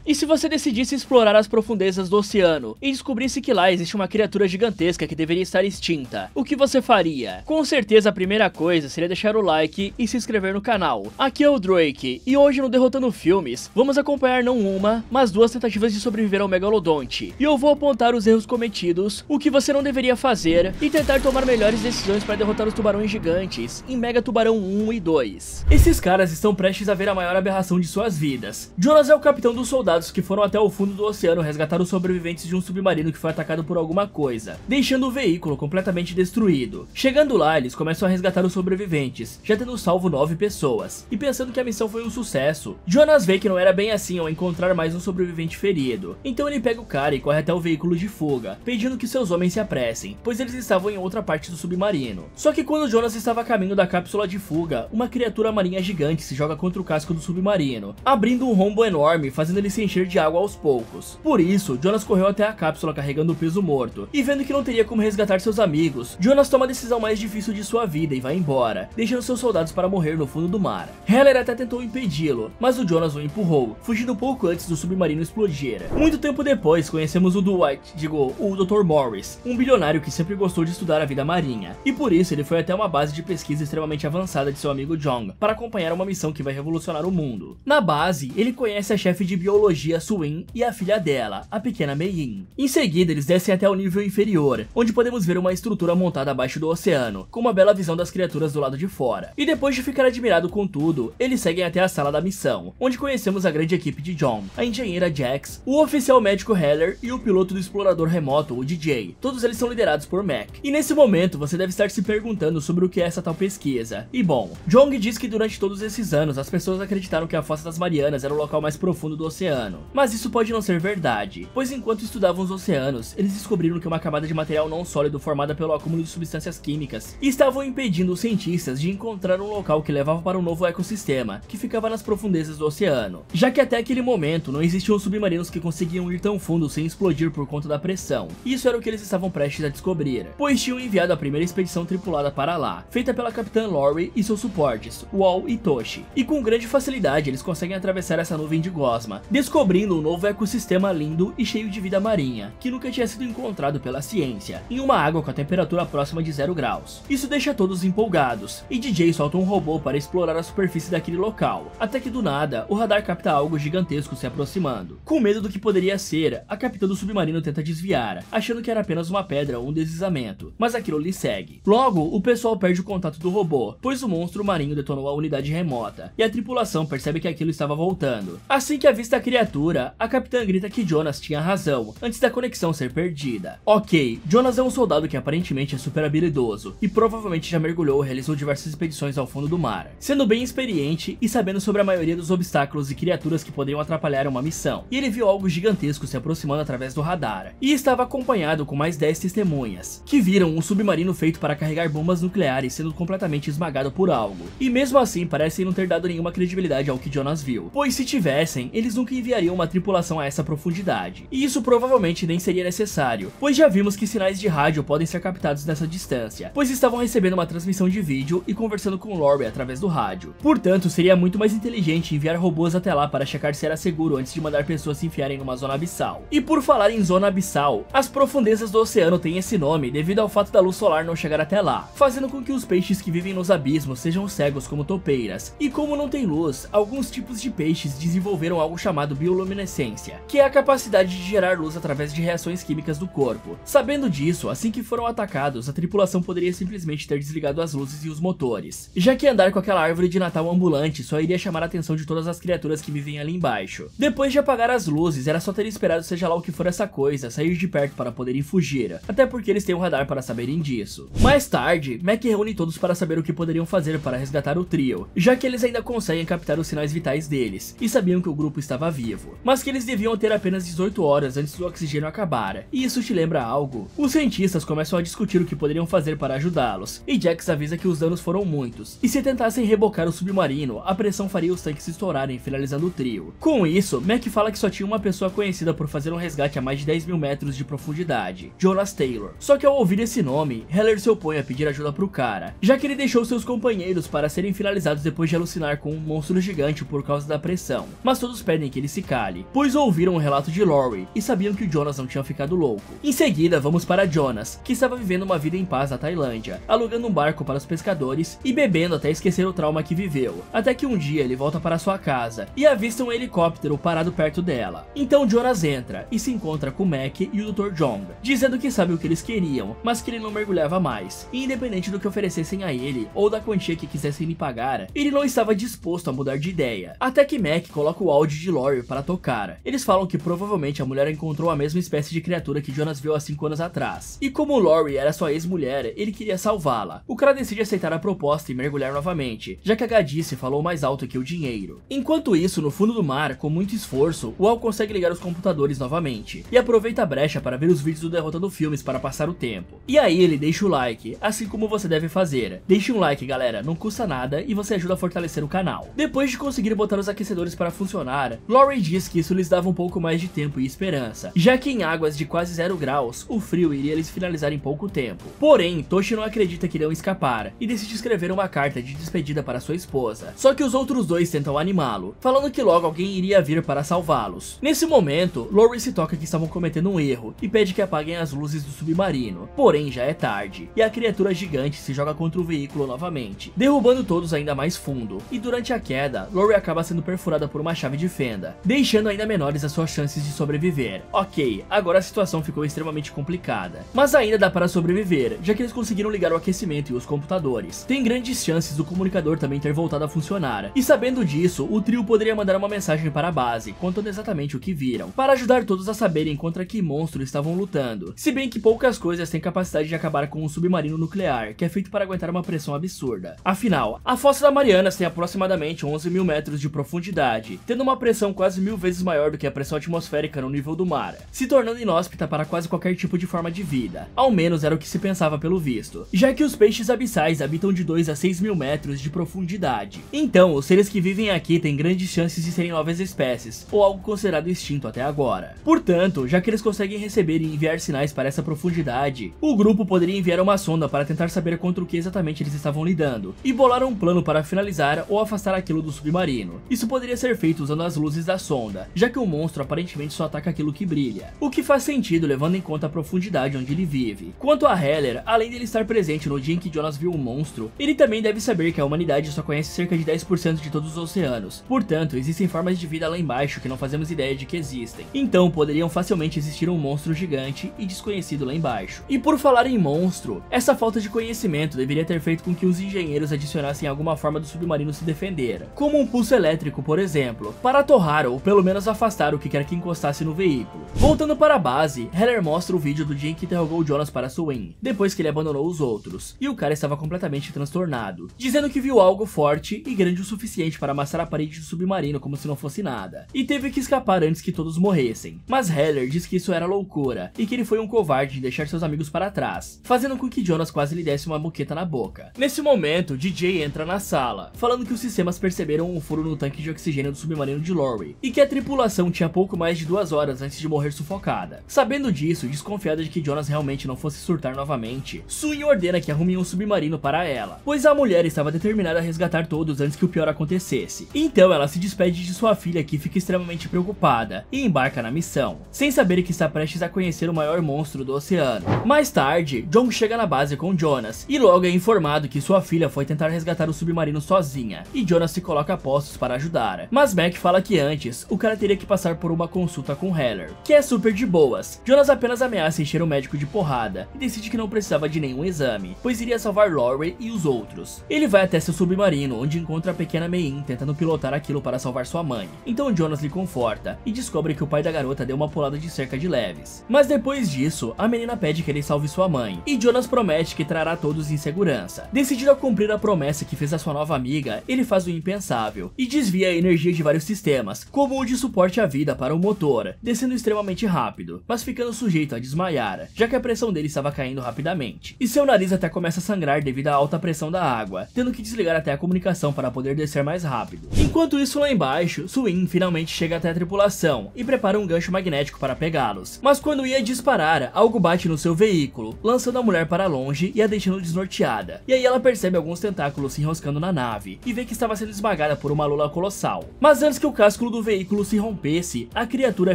E se você decidisse explorar as profundezas do oceano e descobrisse que lá existe uma criatura gigantesca que deveria estar extinta, o que você faria? Com certeza a primeira coisa seria deixar o like e se inscrever no canal. Aqui é o Drake, e hoje no Derrotando Filmes, vamos acompanhar não uma, mas duas tentativas de sobreviver ao Megalodonte. E eu vou apontar os erros cometidos, o que você não deveria fazer, e tentar tomar melhores decisões para derrotar os tubarões gigantes em Mega Tubarão 1 e 2. Esses caras estão prestes a ver a maior aberração de suas vidas. Jonas é o capitão dos soldados que foram até o fundo do oceano resgatar os sobreviventes de um submarino que foi atacado por alguma coisa, deixando o veículo completamente destruído. Chegando lá, eles começam a resgatar os sobreviventes, já tendo salvo 9 pessoas, e pensando que a missão foi um sucesso. Jonas vê que não era bem assim ao encontrar mais um sobrevivente ferido, então ele pega o cara e corre até o veículo de fuga, pedindo que seus homens se apressem, pois eles estavam em outra parte do submarino. Só que quando Jonas estava a caminho da cápsula de fuga, uma criatura marinha gigante se joga contra o casco do submarino, abrindo um rombo enorme, fazendo ele se encher de água aos poucos. Por isso, Jonas correu até a cápsula carregando o peso morto, e vendo que não teria como resgatar seus amigos, Jonas toma a decisão mais difícil de sua vida e vai embora, deixando seus soldados para morrer no fundo do mar. Heller até tentou impedi-lo, mas o Jonas o empurrou, fugindo pouco antes do submarino explodir. Muito tempo depois, conhecemos o Dr. Morris, um bilionário que sempre gostou de estudar a vida marinha, e por isso ele foi até uma base de pesquisa extremamente avançada de seu amigo Jong, para acompanhar uma missão que vai revolucionar o mundo. Na base, ele conhece a chefe de biologia Suin e a filha dela, a pequena Mei-Yin. Em seguida, eles descem até o nível inferior, onde podemos ver uma estrutura montada abaixo do oceano, com uma bela visão das criaturas do lado de fora. E depois de ficar admirado com tudo, eles seguem até a sala da missão, onde conhecemos a grande equipe de Jong, a engenheira Jax, o oficial médico Heller e o piloto do explorador remoto, o DJ. Todos eles são liderados por Mac. E nesse momento, você deve estar se perguntando sobre o que é essa tal pesquisa. E bom, Jong diz que durante todos esses anos, as pessoas acreditaram que a Fossa das Marianas era o local mais profundo do oceano. Mas isso pode não ser verdade, pois enquanto estudavam os oceanos, eles descobriram que uma camada de material não sólido formada pelo acúmulo de substâncias químicas estavam impedindo os cientistas de encontrar um local que levava para um novo ecossistema, que ficava nas profundezas do oceano, já que até aquele momento não existiam submarinos que conseguiam ir tão fundo sem explodir por conta da pressão. Isso era o que eles estavam prestes a descobrir, pois tinham enviado a primeira expedição tripulada para lá, feita pela Capitã Lori e seus suportes, Wall e Toshi, e com grande facilidade eles conseguem atravessar essa nuvem de gosma, descobrindo um novo ecossistema lindo e cheio de vida marinha, que nunca tinha sido encontrado pela ciência, em uma água com a temperatura próxima de 0 graus. Isso deixa todos empolgados, e DJ solta um robô para explorar a superfície daquele local, até que do nada, o radar capta algo gigantesco se aproximando. Com medo do que poderia ser, a capitã do submarino tenta desviar, achando que era apenas uma pedra ou um deslizamento, mas aquilo lhe segue. Logo, o pessoal perde o contato do robô, pois o monstro marinho detonou a unidade remota, e a tripulação percebe que aquilo estava voltando. Assim que avista a criatura, a capitã grita que Jonas tinha razão, antes da conexão ser perdida. Ok, Jonas é um soldado que aparentemente é super habilidoso, e provavelmente já mergulhou e realizou diversas expedições ao fundo do mar, sendo bem experiente e sabendo sobre a maioria dos obstáculos e criaturas que poderiam atrapalhar uma missão. E ele viu algo gigantesco se aproximando através do radar, e estava acompanhado com mais 10 testemunhas, que viram um submarino feito para carregar bombas nucleares sendo completamente esmagado por algo. E mesmo assim, parecem não ter dado nenhuma credibilidade ao que Jonas viu, pois se tivessem, eles nunca enviariam uma tripulação a essa profundidade. E isso provavelmente nem seria necessário, pois já vimos que sinais de rádio podem ser captados nessa distância, pois estavam recebendo uma transmissão de vídeo e conversando com Lori através do rádio. Portanto, seria muito mais inteligente enviar robôs até lá para checar se era seguro antes de mandar pessoas se enfiarem numa zona abissal. E por falar em zona abissal, as profundezas do oceano têm esse nome devido ao fato da luz solar não chegar até lá, fazendo com que os peixes que vivem nos abismos sejam cegos como topeiras. E como não tem luz, alguns tipos de peixes desenvolveram algo chamado bioluminescência, que é a capacidade de gerar luz através de reações químicas do corpo. Sabendo disso, assim que foram atacados, a tripulação poderia simplesmente ter desligado as luzes e os motores, já que andar com aquela árvore de Natal ambulante só iria chamar a atenção de todas as criaturas que vivem ali embaixo. Depois de apagar as luzes, era só ter esperado seja lá o que for essa coisa sair de perto para poderem fugir, até porque eles têm um radar para saberem disso. Mais tarde, Mac reúne todos para saber o que poderiam fazer para resgatar o trio, já que eles ainda conseguem captar os sinais vitais deles, e sabiam que o grupo estava vivo, mas que eles deviam ter apenas 18 horas antes do oxigênio acabar. E isso te lembra algo? Os cientistas começam a discutir o que poderiam fazer para ajudá-los, e Jax avisa que os danos foram muitos, e se tentassem rebocar o submarino, a pressão faria os tanques estourarem, finalizando o trio. Com isso, Mac fala que só tinha uma pessoa conhecida por fazer um resgate a mais de 10 mil metros de profundidade, Jonas Taylor. Só que ao ouvir esse nome, Heller se opõe a pedir ajuda pro cara, já que ele deixou seus companheiros para serem finalizados depois de alucinar com um monstro gigante por causa da pressão, mas todos pedem que ele se cale, pois ouviram o relato de Lori e sabiam que o Jonas não tinha ficado louco. Em seguida, vamos para Jonas, que estava vivendo uma vida em paz na Tailândia, alugando um barco para os pescadores e bebendo até esquecer o trauma que viveu, até que um dia ele volta para sua casa e avista um helicóptero parado perto dela. Então Jonas entra e se encontra com Mac e o Dr. Jong, dizendo que sabe o que eles queriam, mas que ele não mergulhava mais, e independente do que oferecessem a ele ou da quantia que quisessem lhe pagar, ele não estava disposto a mudar de ideia, até que Mac coloca o áudio de Lori para tocar. Eles falam que provavelmente a mulher encontrou a mesma espécie de criatura que Jonas viu há 5 anos atrás, e como Lori era sua ex-mulher, ele queria salvá-la. O cara decide aceitar a proposta e mergulhar novamente, já que a gadice falou mais alto que o dinheiro. Enquanto isso, no fundo do mar, com muito esforço, o Al consegue ligar os computadores novamente, e aproveita a brecha para ver os vídeos do Derrotando Filmes para passar o tempo. E aí ele deixa o like, assim como você deve fazer. Deixe um like, galera, não custa nada e você ajuda a fortalecer o canal. Depois de conseguir botar os aquecedores para funcionar, Lori diz que isso lhes dava um pouco mais de tempo e esperança, já que em águas de quase 0 graus, o frio iria lhes finalizar em pouco tempo. Porém, Toshi não acredita que irão escapar, e decide escrever uma carta de despedida para sua esposa. Só que os outros dois tentam animá-lo, falando que logo alguém iria vir para salvá-los. Nesse momento, Lori se toca que estavam cometendo um erro, e pede que apaguem as luzes do submarino. Porém, já é tarde, e a criatura gigante se joga contra o veículo novamente, derrubando todos ainda mais fundo, e durante a queda, Lori acaba sendo perfurada por uma chave de fenda, deixando ainda menores as suas chances de sobreviver. Ok, agora a situação ficou extremamente complicada, mas ainda dá para sobreviver, já que eles conseguiram ligar o aquecimento e os computadores. Tem grandes chances do comunicador também ter voltado a funcionar, e sabendo disso, o trio poderia mandar uma mensagem para a base, contando exatamente o que viram, para ajudar todos a saberem contra que monstro estavam lutando, se bem que poucas coisas têm capacidade de acabar com um submarino nuclear, que é feito para aguentar uma pressão absurda. Afinal, a Fossa da Marianas tem aproximadamente 11 mil metros de profundidade, tendo uma pressão quase 1000 vezes maior do que a pressão atmosférica no nível do mar, se tornando inóspita para quase qualquer tipo de forma de vida. Ao menos era o que se pensava pelo visto, já que os peixes abissais habitam de 2 a 6 mil metros de profundidade. Então, os seres que vivem aqui têm grandes chances de serem novas espécies, ou algo considerado extinto até agora. Portanto, já que eles conseguem receber e enviar sinais para essa profundidade, o grupo poderia enviar uma sonda para tentar saber contra o que exatamente eles estavam lidando, e bolar um plano para finalizar ou afastar aquilo do submarino. Isso poderia ser feito usando as luzes da sonda, já que o monstro aparentemente só ataca aquilo que brilha, o que faz sentido levando em conta a profundidade onde ele vive. Quanto a Heller, além dele estar presente no dia em que Jonas viu o monstro, ele também deve saber que a humanidade só conhece cerca de 10% de todos os oceanos, portanto existem formas de vida lá embaixo que não fazemos ideia de que existem, então poderiam facilmente existir um monstro gigante e desconhecido lá embaixo. E por falar em monstro, essa falta de conhecimento deveria ter feito com que os engenheiros adicionassem alguma forma do submarino se defender, como um pulso elétrico, por exemplo, para torrar ou pelo menos afastar o que quer que encostasse no veículo. Voltando para a base, Heller mostra o vídeo do dia em que interrogou Jonas para Suin, depois que ele abandonou os outros, e o cara estava completamente transtornado, dizendo que viu algo forte e grande o suficiente para amassar a parede do submarino como se não fosse nada, e teve que escapar antes que todos morressem. Mas Heller diz que isso era loucura, e que ele foi um covarde de deixar seus amigos para trás, fazendo com que Jonas quase lhe desse uma moqueta na boca. Nesse momento, DJ entra na sala, falando que os sistemas perceberam um furo no tanque de oxigênio do submarino de Lori, e que a tripulação tinha pouco mais de 2 horas antes de morrer sufocada. Sabendo disso, desconfiada de que Jonas realmente não fosse surtar novamente, Suin ordena que arrumem um submarino para ela, pois a mulher estava determinada a resgatar todos antes que o pior acontecesse. Então ela se despede de sua filha, que fica extremamente preocupada, e embarca na missão, sem saber que está prestes a conhecer o maior monstro do oceano. Mais tarde, Jong chega na base com Jonas, e logo é informado que sua filha foi tentar resgatar o submarino sozinha, e Jonas se coloca a postos para ajudar. Mas Mac fala que antes, o cara teria que passar por uma consulta com Heller, que é super de boas. Jonas apenas ameaça encher o médico de porrada, e decide que não precisava de nenhum exame, pois iria salvar Lori e os outros. Ele vai até seu submarino, onde encontra a pequena Mein tentando pilotar aquilo para salvar sua mãe. Então Jonas lhe conforta, e descobre que o pai da garota deu uma pulada de cerca de leves. Mas depois disso, a menina pede que ele salve sua mãe, e Jonas promete que trará todos em segurança. Decidido a cumprir a promessa que fez a sua nova amiga, ele faz o impensável, e desvia a energia de vários sistemas, como o de suporte à vida para o motor, descendo extremamente rápido, mas ficando sujeito a desmaiar, já que a pressão dele estava caindo rapidamente, e seu nariz até começa a sangrar devido à alta pressão da água, tendo que desligar até a comunicação para poder descer mais rápido. Enquanto isso, lá embaixo, Suin finalmente chega até a tripulação e prepara um gancho magnético para pegá-los, mas quando ia disparar, algo bate no seu veículo, lançando a mulher para longe e a deixando desnorteada, e aí ela percebe alguns tentáculos se enroscando na nave, e vê que estava sendo esmagada por uma lula colossal. Mas antes que o casco do o veículo se rompesse, a criatura é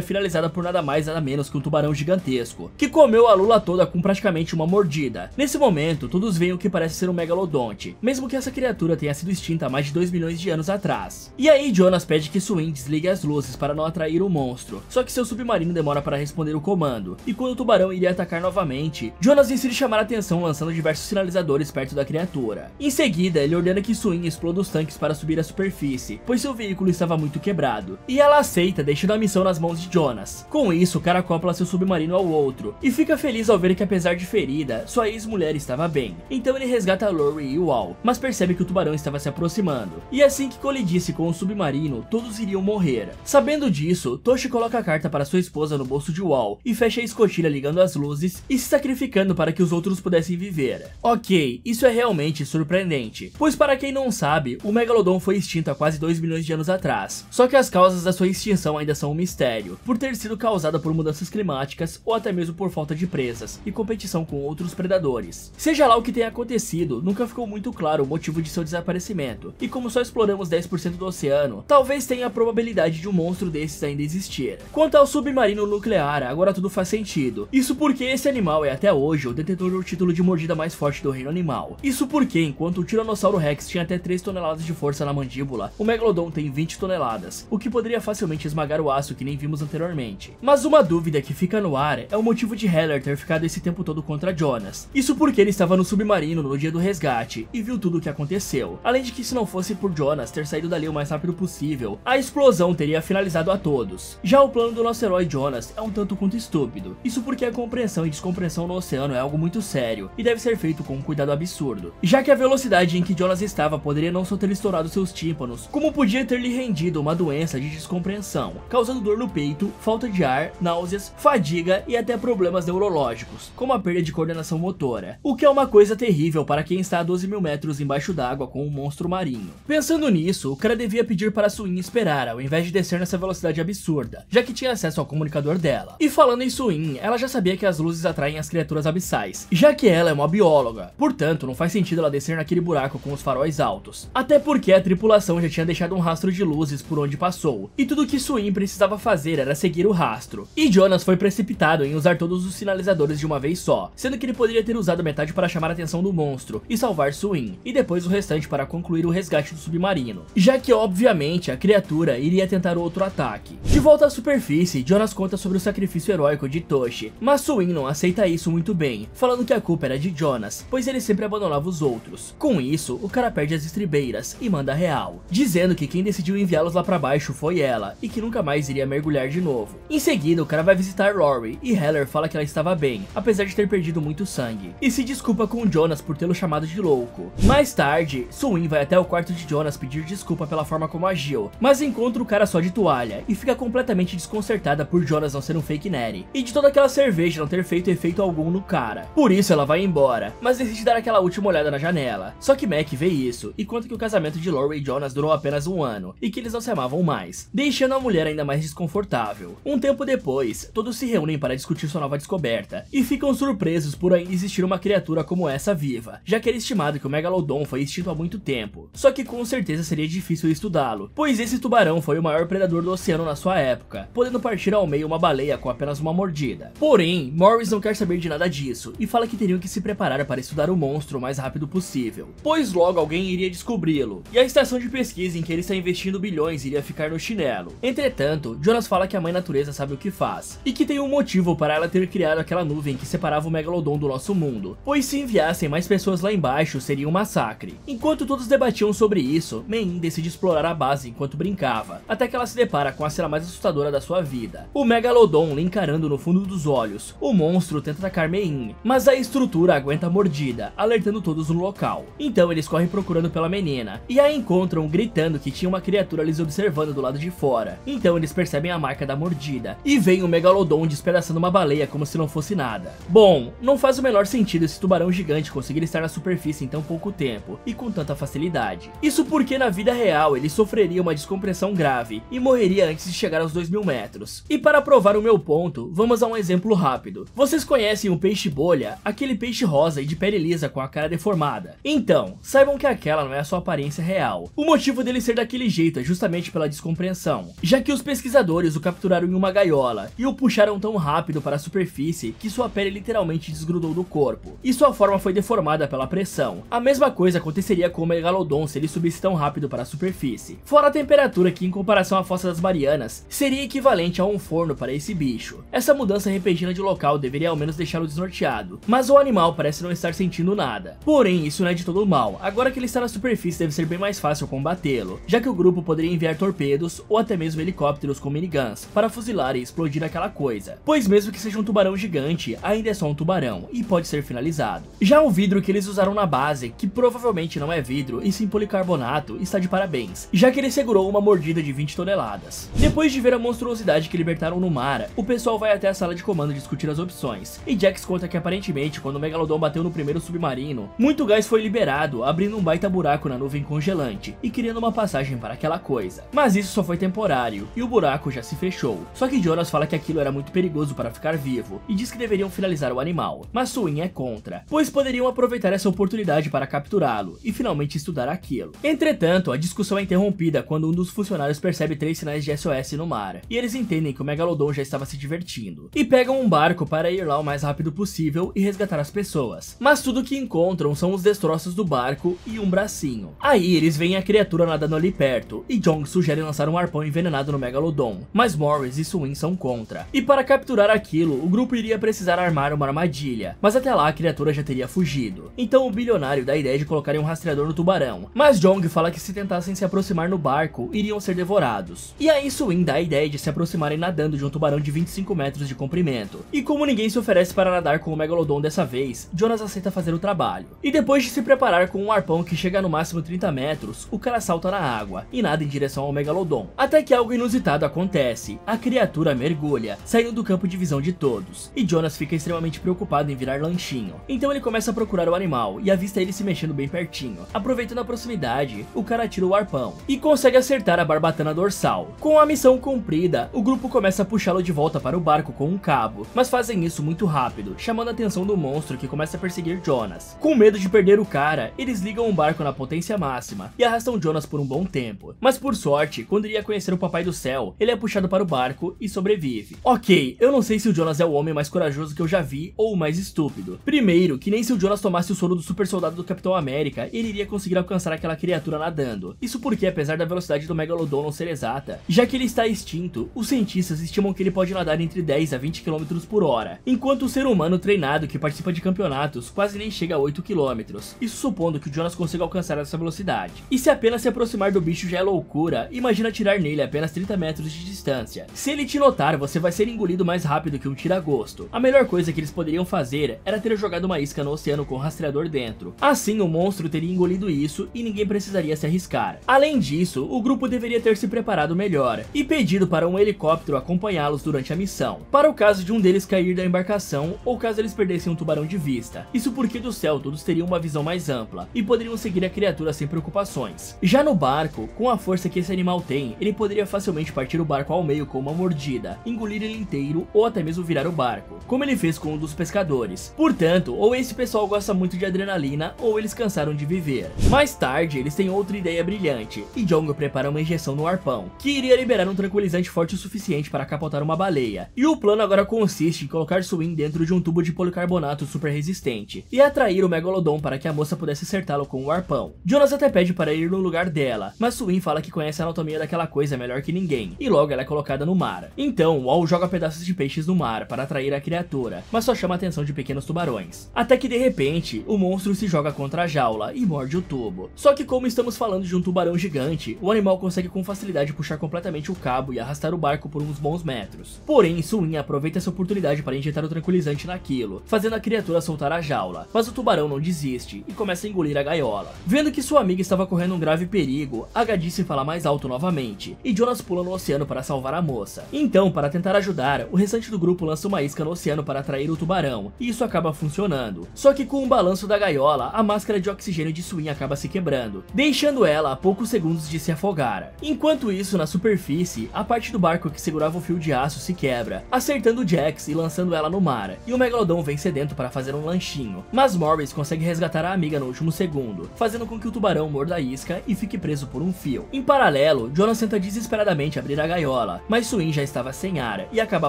finalizada por nada mais nada menos que um tubarão gigantesco, que comeu a Lula toda com praticamente uma mordida. Nesse momento, todos veem o que parece ser um megalodonte, mesmo que essa criatura tenha sido extinta há mais de 2 milhões de anos atrás. E aí Jonas pede que Swing desligue as luzes para não atrair o monstro, só que seu submarino demora para responder o comando, e quando o tubarão iria atacar novamente, Jonas decide chamar a atenção lançando diversos sinalizadores perto da criatura. Em seguida, ele ordena que Swing exploda os tanques para subir à superfície, pois seu veículo estava muito quebrado, e ela aceita, deixando a missão nas mãos de Jonas. Com isso, o cara acopla seu submarino ao outro, e fica feliz ao ver que apesar de ferida, sua ex-mulher estava bem. Então ele resgata a Lori e o Wall, mas percebe que o tubarão estava se aproximando, e assim que colidisse com o submarino, todos iriam morrer. Sabendo disso, Toshi coloca a carta para sua esposa no bolso de Wall, e fecha a escotilha ligando as luzes, e se sacrificando para que os outros pudessem viver. Ok, isso é realmente surpreendente, pois para quem não sabe, o Megalodon foi extinto há quase 2 milhões de anos atrás, só que as causas da sua extinção ainda são um mistério, por ter sido causada por mudanças climáticas ou até mesmo por falta de presas e competição com outros predadores. Seja lá o que tenha acontecido, nunca ficou muito claro o motivo de seu desaparecimento, e como só exploramos 10% do oceano, talvez tenha a probabilidade de um monstro desses ainda existir. Quanto ao submarino nuclear, agora tudo faz sentido. Isso porque esse animal é até hoje o detentor do título de mordida mais forte do reino animal. Isso porque enquanto o Tiranossauro Rex tinha até 3 toneladas de força na mandíbula, o Megalodon tem 20 toneladas, o que poderia facilmente esmagar o aço que nem vimos anteriormente. Mas uma dúvida que fica no ar é o motivo de Heller ter ficado esse tempo todo contra Jonas. Isso porque ele estava no submarino no dia do resgate e viu tudo o que aconteceu. Além de que se não fosse por Jonas ter saído dali o mais rápido possível, a explosão teria finalizado a todos. Já o plano do nosso herói Jonas é um tanto quanto estúpido. Isso porque a compreensão e descompreensão no oceano é algo muito sério e deve ser feito com um cuidado absurdo, já que a velocidade em que Jonas estava poderia não só ter estourado seus tímpanos, como podia ter lhe rendido uma doença de descompreensão, causando dor no peito, falta de ar, náuseas, fadiga e até problemas neurológicos, como a perda de coordenação motora, o que é uma coisa terrível para quem está a 12 mil metros embaixo d'água com um monstro marinho. Pensando nisso, o cara devia pedir para Swing esperar, ao invés de descer nessa velocidade absurda, já que tinha acesso ao comunicador dela. E falando em Swing, ela já sabia que as luzes atraem as criaturas abissais, já que ela é uma bióloga, portanto não faz sentido ela descer naquele buraco com os faróis altos, até porque a tripulação já tinha deixado um rastro de luzes por onde passou, e tudo que Swing precisava fazer era seguir o rastro. E Jonas foi precipitado em usar todos os sinalizadores de uma vez só, sendo que ele poderia ter usado metade para chamar a atenção do monstro e salvar Swing, e depois o restante para concluir o resgate do submarino, já que obviamente a criatura iria tentar outro ataque. De volta à superfície, Jonas conta sobre o sacrifício heróico de Toshi, mas Swing não aceita isso muito bem, falando que a culpa era de Jonas, pois ele sempre abandonava os outros. Com isso, o cara perde as estribeiras e manda real, dizendo que quem decidiu enviá-los lá pra baixo foi ela, e que nunca mais iria mergulhar de novo. Em seguida, o cara vai visitar Rory, e Heller fala que ela estava bem, apesar de ter perdido muito sangue, e se desculpa com Jonas por tê-lo chamado de louco. Mais tarde, Swing vai até o quarto de Jonas pedir desculpa pela forma como agiu, mas encontra o cara só de toalha, e fica completamente desconcertada por Jonas não ser um fake Natty, e de toda aquela cerveja não ter feito efeito algum no cara. Por isso ela vai embora, mas decide dar aquela última olhada na janela. Só que Mac vê isso, e conta que o casamento de Lori e Jonas durou apenas 1 ano, e que eles não se amavam mais, deixando a mulher ainda mais desconfortável. Um tempo depois, todos se reúnem para discutir sua nova descoberta, e ficam surpresos por ainda existir uma criatura como essa viva, já que era estimado que o Megalodon foi extinto há muito tempo. Só que com certeza seria difícil estudá-lo, pois esse tubarão foi o maior predador do oceano na sua época, podendo partir ao meio uma baleia com apenas uma mordida. Porém, Morris não quer saber de nada disso, e fala que teriam que se preparar para estudar o monstro o mais rápido possível, pois logo alguém iria descobri-lo, e a estação de pesquisa em que ele está investindo bilhões iria ficar no chinelo. Entretanto, Jonas fala que a mãe natureza sabe o que faz, e que tem um motivo para ela ter criado aquela nuvem que separava o Megalodon do nosso mundo, pois se enviassem mais pessoas lá embaixo seria um massacre. Enquanto todos debatiam sobre isso, Mein decide explorar a base enquanto brincava, até que ela se depara com a cena mais assustadora da sua vida. O Megalodon lhe encarando no fundo dos olhos. O monstro tenta atacar Mein, mas a estrutura aguenta a mordida, alertando todos no local. Então eles correm procurando pela menina, e a encontram gritando que tinha uma criatura lhes observando do lado de fora. Então eles percebem a marca da mordida, e veem o Megalodon despedaçando uma baleia como se não fosse nada. Bom, não faz o menor sentido esse tubarão gigante conseguir estar na superfície em tão pouco tempo, e com tanta facilidade. Isso porque na vida real ele sofreria uma descompressão grave, e morreria antes de chegar aos 2.000 metros. E para provar o meu ponto, vamos a um exemplo rápido. Vocês conhecem o peixe bolha, aquele peixe rosa e de pele lisa com a cara deformada? Então, saibam que aquela não é a sua aparência real. O motivo dele ser daquele jeito é justamente pela descompressão compreensão, já que os pesquisadores o capturaram em uma gaiola e o puxaram tão rápido para a superfície que sua pele literalmente desgrudou do corpo, e sua forma foi deformada pela pressão. A mesma coisa aconteceria com o Megalodon se ele subisse tão rápido para a superfície, fora a temperatura que, em comparação à Fossa das Marianas, seria equivalente a um forno para esse bicho. Essa mudança repentina de local deveria ao menos deixá-lo desnorteado, mas o animal parece não estar sentindo nada. Porém, isso não é de todo mal. Agora que ele está na superfície, deve ser bem mais fácil combatê-lo, já que o grupo poderia enviar torpedos ou até mesmo helicópteros com miniguns para fuzilar e explodir aquela coisa, pois mesmo que seja um tubarão gigante, ainda é só um tubarão e pode ser finalizado. Já o vidro que eles usaram na base, que provavelmente não é vidro e sim policarbonato, está de parabéns, já que ele segurou uma mordida de 20 toneladas. Depois de ver a monstruosidade que libertaram no mar, o pessoal vai até a sala de comando discutir as opções, e Jax conta que aparentemente quando o Megalodon bateu no primeiro submarino, muito gás foi liberado, abrindo um baita buraco na nuvem congelante e criando uma passagem para aquela coisa. Mas isso só foi temporário, e o buraco já se fechou. Só que Jonas fala que aquilo era muito perigoso para ficar vivo, e diz que deveriam finalizar o animal, mas Suin é contra, pois poderiam aproveitar essa oportunidade para capturá-lo e finalmente estudar aquilo. Entretanto, a discussão é interrompida quando um dos funcionários percebe 3 sinais de SOS no mar, e eles entendem que o Megalodon já estava se divertindo, e pegam um barco para ir lá o mais rápido possível e resgatar as pessoas. Mas tudo que encontram são os destroços do barco e um bracinho. Aí eles veem a criatura nadando ali perto, e Jong sugere lançar um arpão envenenado no Megalodon, mas Morris e Suin são contra. E para capturar aquilo, o grupo iria precisar armar uma armadilha, mas até lá a criatura já teria fugido. Então o bilionário dá a ideia de colocarem um rastreador no tubarão, mas Jong fala que se tentassem se aproximar no barco, iriam ser devorados. E aí Suin dá a ideia de se aproximarem nadando de um tubarão de 25 metros de comprimento. E como ninguém se oferece para nadar com o Megalodon dessa vez, Jonas aceita fazer o trabalho. E depois de se preparar com um arpão que chega no máximo 30 metros, o cara salta na água e nada em direção ao Megalodon. Até que algo inusitado acontece. A criatura mergulha, saindo do campo de visão de todos. E Jonas fica extremamente preocupado em virar lanchinho. Então ele começa a procurar o animal e avista ele se mexendo bem pertinho. Aproveitando a proximidade, o cara tira o arpão e consegue acertar a barbatana dorsal. Com a missão cumprida, o grupo começa a puxá-lo de volta para o barco com um cabo, mas fazem isso muito rápido, chamando a atenção do monstro que começa a perseguir Jonas. Com medo de perder o cara, eles ligam um barco na potência máxima e arrastam Jonas por um bom tempo. Mas por sorte, quando iria conhecer o Papai do Céu, ele é puxado para o barco e sobrevive. Ok, eu não sei se o Jonas é o homem mais corajoso que eu já vi ou o mais estúpido. Primeiro, que nem se o Jonas tomasse o soro do super soldado do Capitão América, ele iria conseguir alcançar aquela criatura nadando. Isso porque, apesar da velocidade do Megalodon não ser exata, já que ele está extinto, os cientistas estimam que ele pode nadar entre 10 a 20 km por hora, enquanto o ser humano treinado que participa de campeonatos quase nem chega a 8 km. Isso supondo que o Jonas consiga alcançar essa velocidade. E se apenas se aproximar do bicho já é loucura, imagina atirar nele a apenas 30 metros de distância. Se ele te notar, você vai ser engolido mais rápido que um tira-gosto. A melhor coisa que eles poderiam fazer era ter jogado uma isca no oceano com um rastreador dentro. Assim o monstro teria engolido isso e ninguém precisaria se arriscar. Além disso, o grupo deveria ter se preparado melhor e pedido para um helicóptero acompanhá-los durante a missão, para o caso de um deles cair da embarcação ou caso eles perdessem um tubarão de vista. Isso porque do céu todos teriam uma visão mais ampla e poderiam seguir a criatura sem preocupações. Já no barco, com a força que esse animal tem, ele poderia facilmente partir o barco ao meio com uma mordida, engolir ele inteiro ou até mesmo virar o barco, como ele fez com um dos pescadores. Portanto, ou esse pessoal gosta muito de adrenalina ou eles cansaram de viver. Mais tarde, eles têm outra ideia brilhante e Jong prepara uma injeção no arpão, que iria liberar um tranquilizante forte o suficiente para capotar uma baleia. E o plano agora consiste em colocar Suin dentro de um tubo de policarbonato super resistente e atrair o Megalodon para que a moça pudesse acertá-lo com o arpão. Jonas até pede para ir no lugar dela, mas Suin fala que conhece a anatomia daquela coisa melhor que ninguém, e logo ela é colocada no mar. Então, Wall joga pedaços de peixes no mar para atrair a criatura, mas só chama a atenção de pequenos tubarões. Até que de repente, o monstro se joga contra a jaula e morde o tubo. Só que como estamos falando de um tubarão gigante, o animal consegue com facilidade puxar completamente o cabo e arrastar o barco por uns bons metros. Porém, Suin aproveita essa oportunidade para injetar o tranquilizante naquilo, fazendo a criatura soltar a jaula. Mas o tubarão não desiste e começa a engolir a gaiola. Vendo que sua amiga estava correndo um grave perigo, a Gadice fala mais alto novamente, e Jonas pula no oceano para salvar a moça. Então, para tentar ajudar, o restante do grupo lança uma isca no oceano para atrair o tubarão, e isso acaba funcionando. Só que com o balanço da gaiola, a máscara de oxigênio de Suin acaba se quebrando, deixando ela a poucos segundos de se afogar. Enquanto isso, na superfície, a parte do barco que segurava o fio de aço se quebra, acertando Jax e lançando ela no mar, e o Megalodon vem sedento para fazer um lanchinho. Mas Morris consegue resgatar a amiga no último segundo, fazendo com que o tubarão morda a isca e fique preso por um fio. Em paralelo, Jonas Jonas tenta desesperadamente abrir a gaiola, mas Suin já estava sem ar e acaba